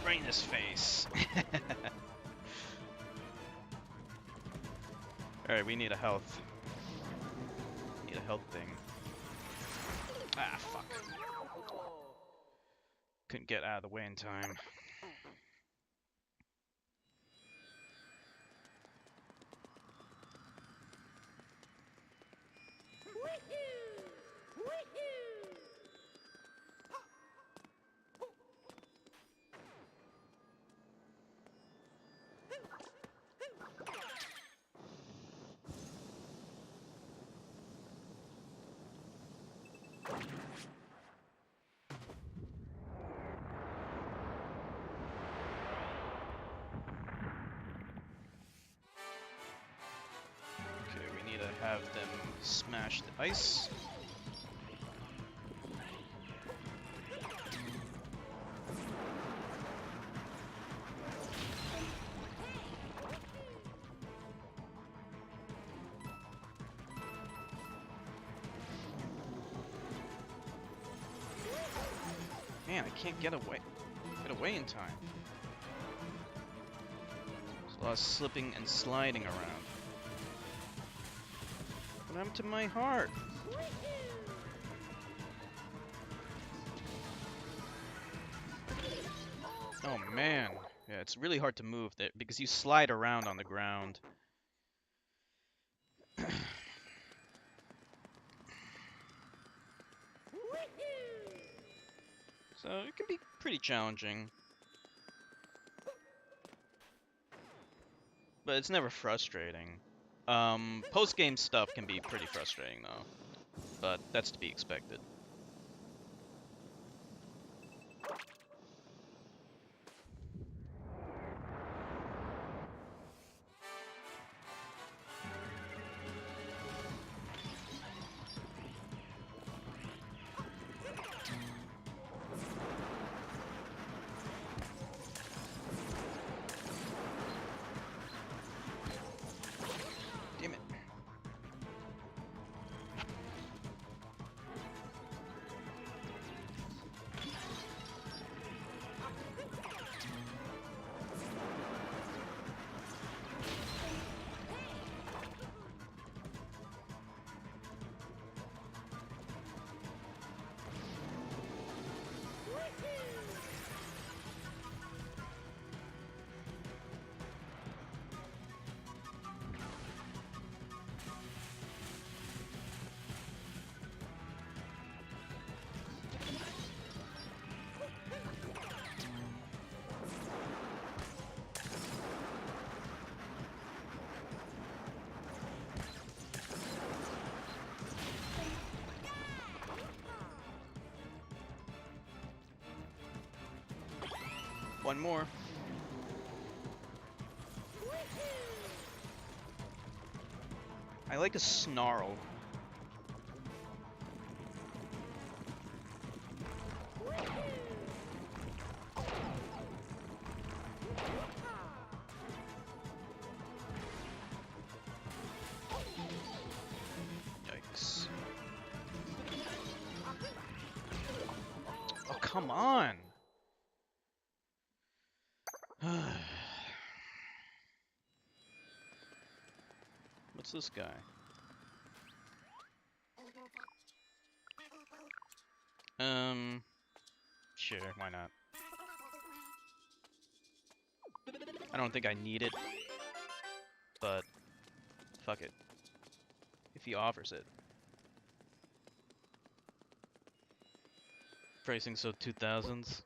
Right in his face. Alright, we need a health. Need a health thing. Ah, fuck. Couldn't get out of the way in time. Okay, we need to have them smash the ice. Man, I can't get away in time. There's a lot of slipping and sliding around. What happened to my heart? Oh man. Yeah, it's really hard to move there because you slide around on the ground. So it can be pretty challenging. But it's never frustrating. Post-game stuff can be pretty frustrating though. But that's to be expected. Damn it. One more. I like a snarl. Yikes. Oh, come on! What's this guy? Sure, why not? I don't think I need it, but fuck it. If he offers it. Pricing so 2000s.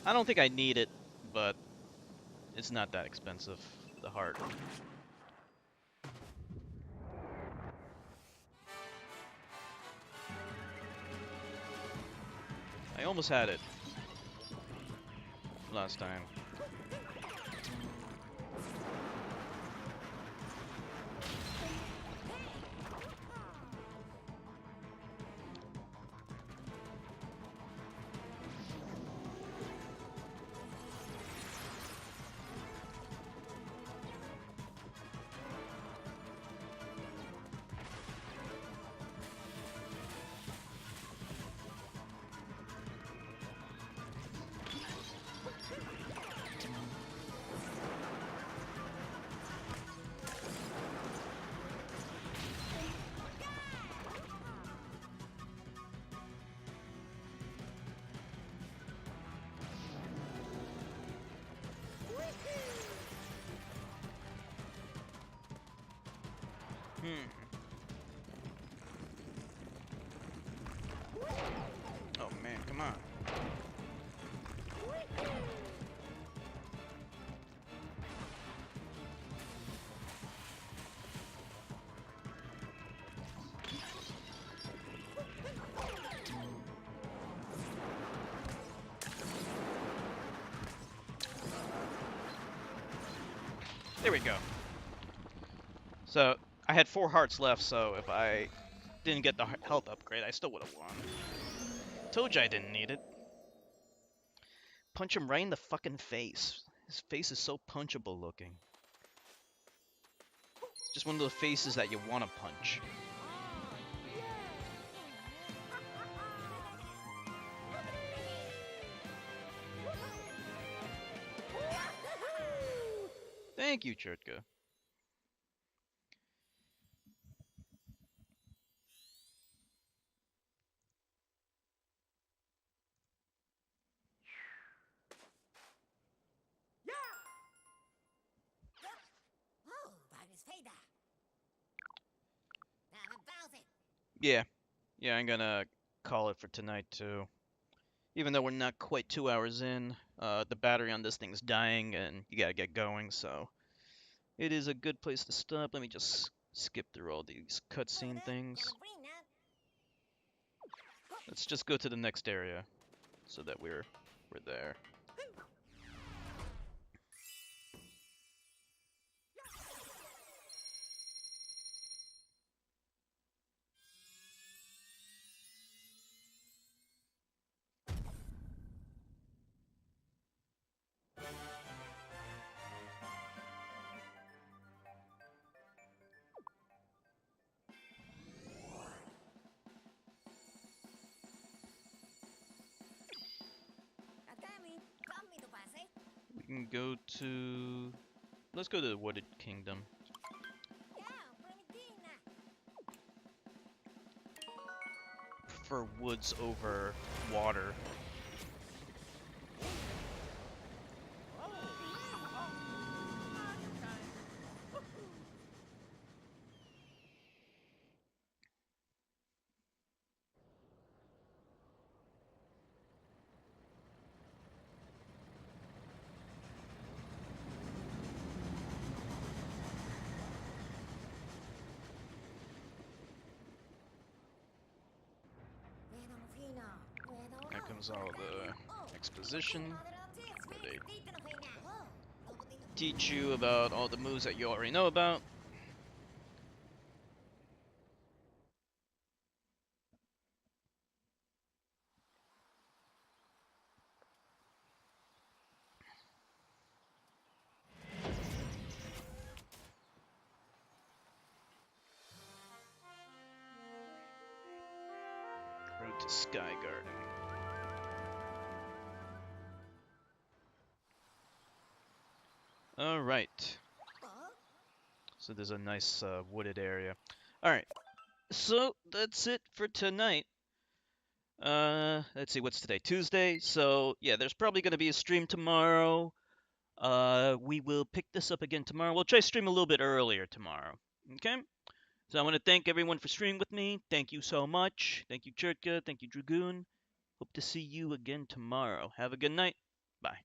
I don't think I need it, but it's not that expensive. The heart. I almost had it last time. Oh man, come on. There we go. So, I had 4 hearts left, so if I didn't get the health upgrade, I still would have won. Told you I didn't need it. Punch him right in the fucking face. His face is so punchable looking. Just one of those faces that you want to punch. Thank you, Chertka. Oh, Bagnes Fader. Now about it. Yeah, I'm gonna call it for tonight too. Even though we're not quite 2 hours in, the battery on this thing's dying and you gotta get going, so it is a good place to stop. Let me just skip through all these cutscene things. Let's just go to the next area so that we're there. We can go to... Let's go to the Wooded Kingdom. Prefer woods over water. is all the exposition, where they teach you about all the moves that you already know about. Road to Sky Garden. All right. So there's a nice wooded area. All right. So that's it for tonight. Let's see, what's today? Tuesday. So yeah, there's probably going to be a stream tomorrow. We will pick this up again tomorrow. We'll try to stream a little bit earlier tomorrow. Okay? So I want to thank everyone for streaming with me. Thank you so much. Thank you, Churka. Thank you, Dragoon. Hope to see you again tomorrow. Have a good night. Bye.